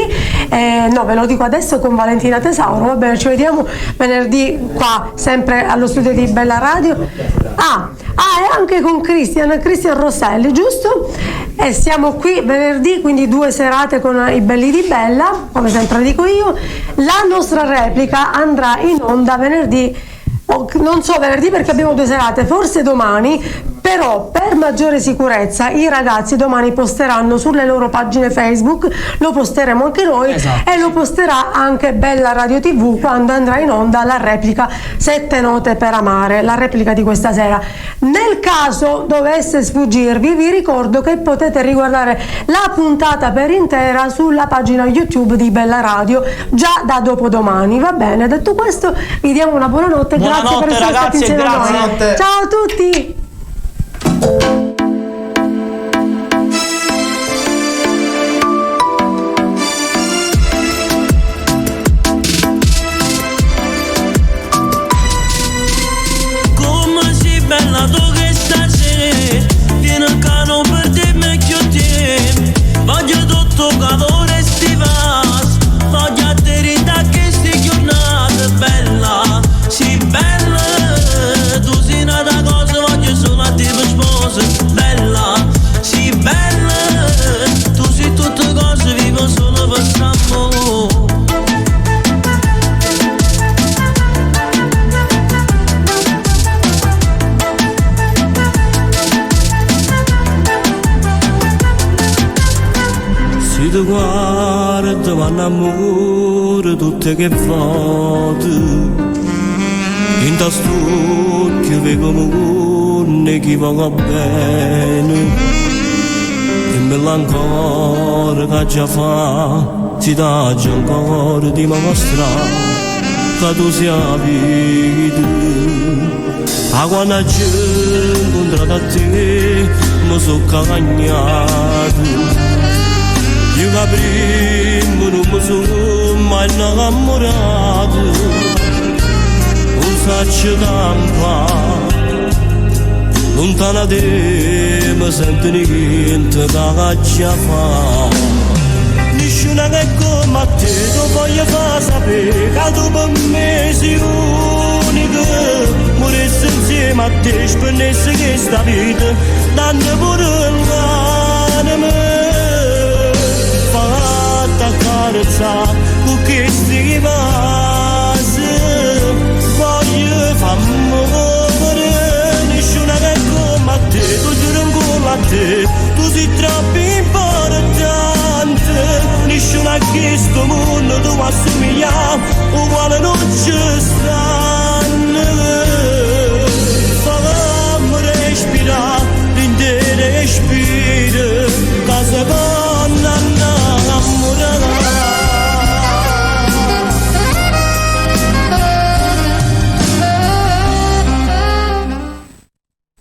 no, ve lo dico adesso, con Valentina Tesauro, va bene? Ci vediamo venerdì qua sempre allo studio di Bella Radio. E anche con Cristian Rosselli, giusto? E siamo qui venerdì, quindi 2 serate con i belli di Bella, come sempre dico io. La nostra replica andrà in onda venerdì, non so venerdì perché abbiamo 2 serate, forse domani, però per maggiore sicurezza i ragazzi domani posteranno sulle loro pagine Facebook, lo posteremo anche noi, esatto. E lo posterà anche Bella Radio TV quando andrà in onda la replica 7 note per amare, la replica di questa sera. Nel caso dovesse sfuggirvi, vi ricordo che potete riguardare la puntata per intera sulla pagina YouTube di Bella Radio già da dopodomani, va bene? Detto questo, vi diamo una buonanotte, grazie per essere stati insieme a noi. Ciao a tutti! Come sei bella tu che stasera, vieni a cano per te meglio te, voglio tutto calore stivas, voglio a te rita che sti giornate bella, sì bella, tu sei nata cosa, voglio solo a te per sposa, bella, sì bella, tu sei tutte cose, vivo solo per st'amore. Si tu guardi guardo ma innamoro tutte che foto in da stucchio vedo come chi va bene e me l'ancora che già fa si dà già ancora di mostrare che tu sia vita a quando ci incontrato a te mi sono cagnato io che prima non mi sono mai innamorato non saccio campare lontana da te mi sento niente che già fa nessuno che come a te tu voglio far sapere che tu per me sei unica moresse insieme a te spennesse questa vita dando pure l'anima fatta accarezzare con questi vasi voglio far amore nessuno che come a te tu giuro come a te tu sei troppo importante nessuno a questo mondo tu assomiglia uguale non ci sta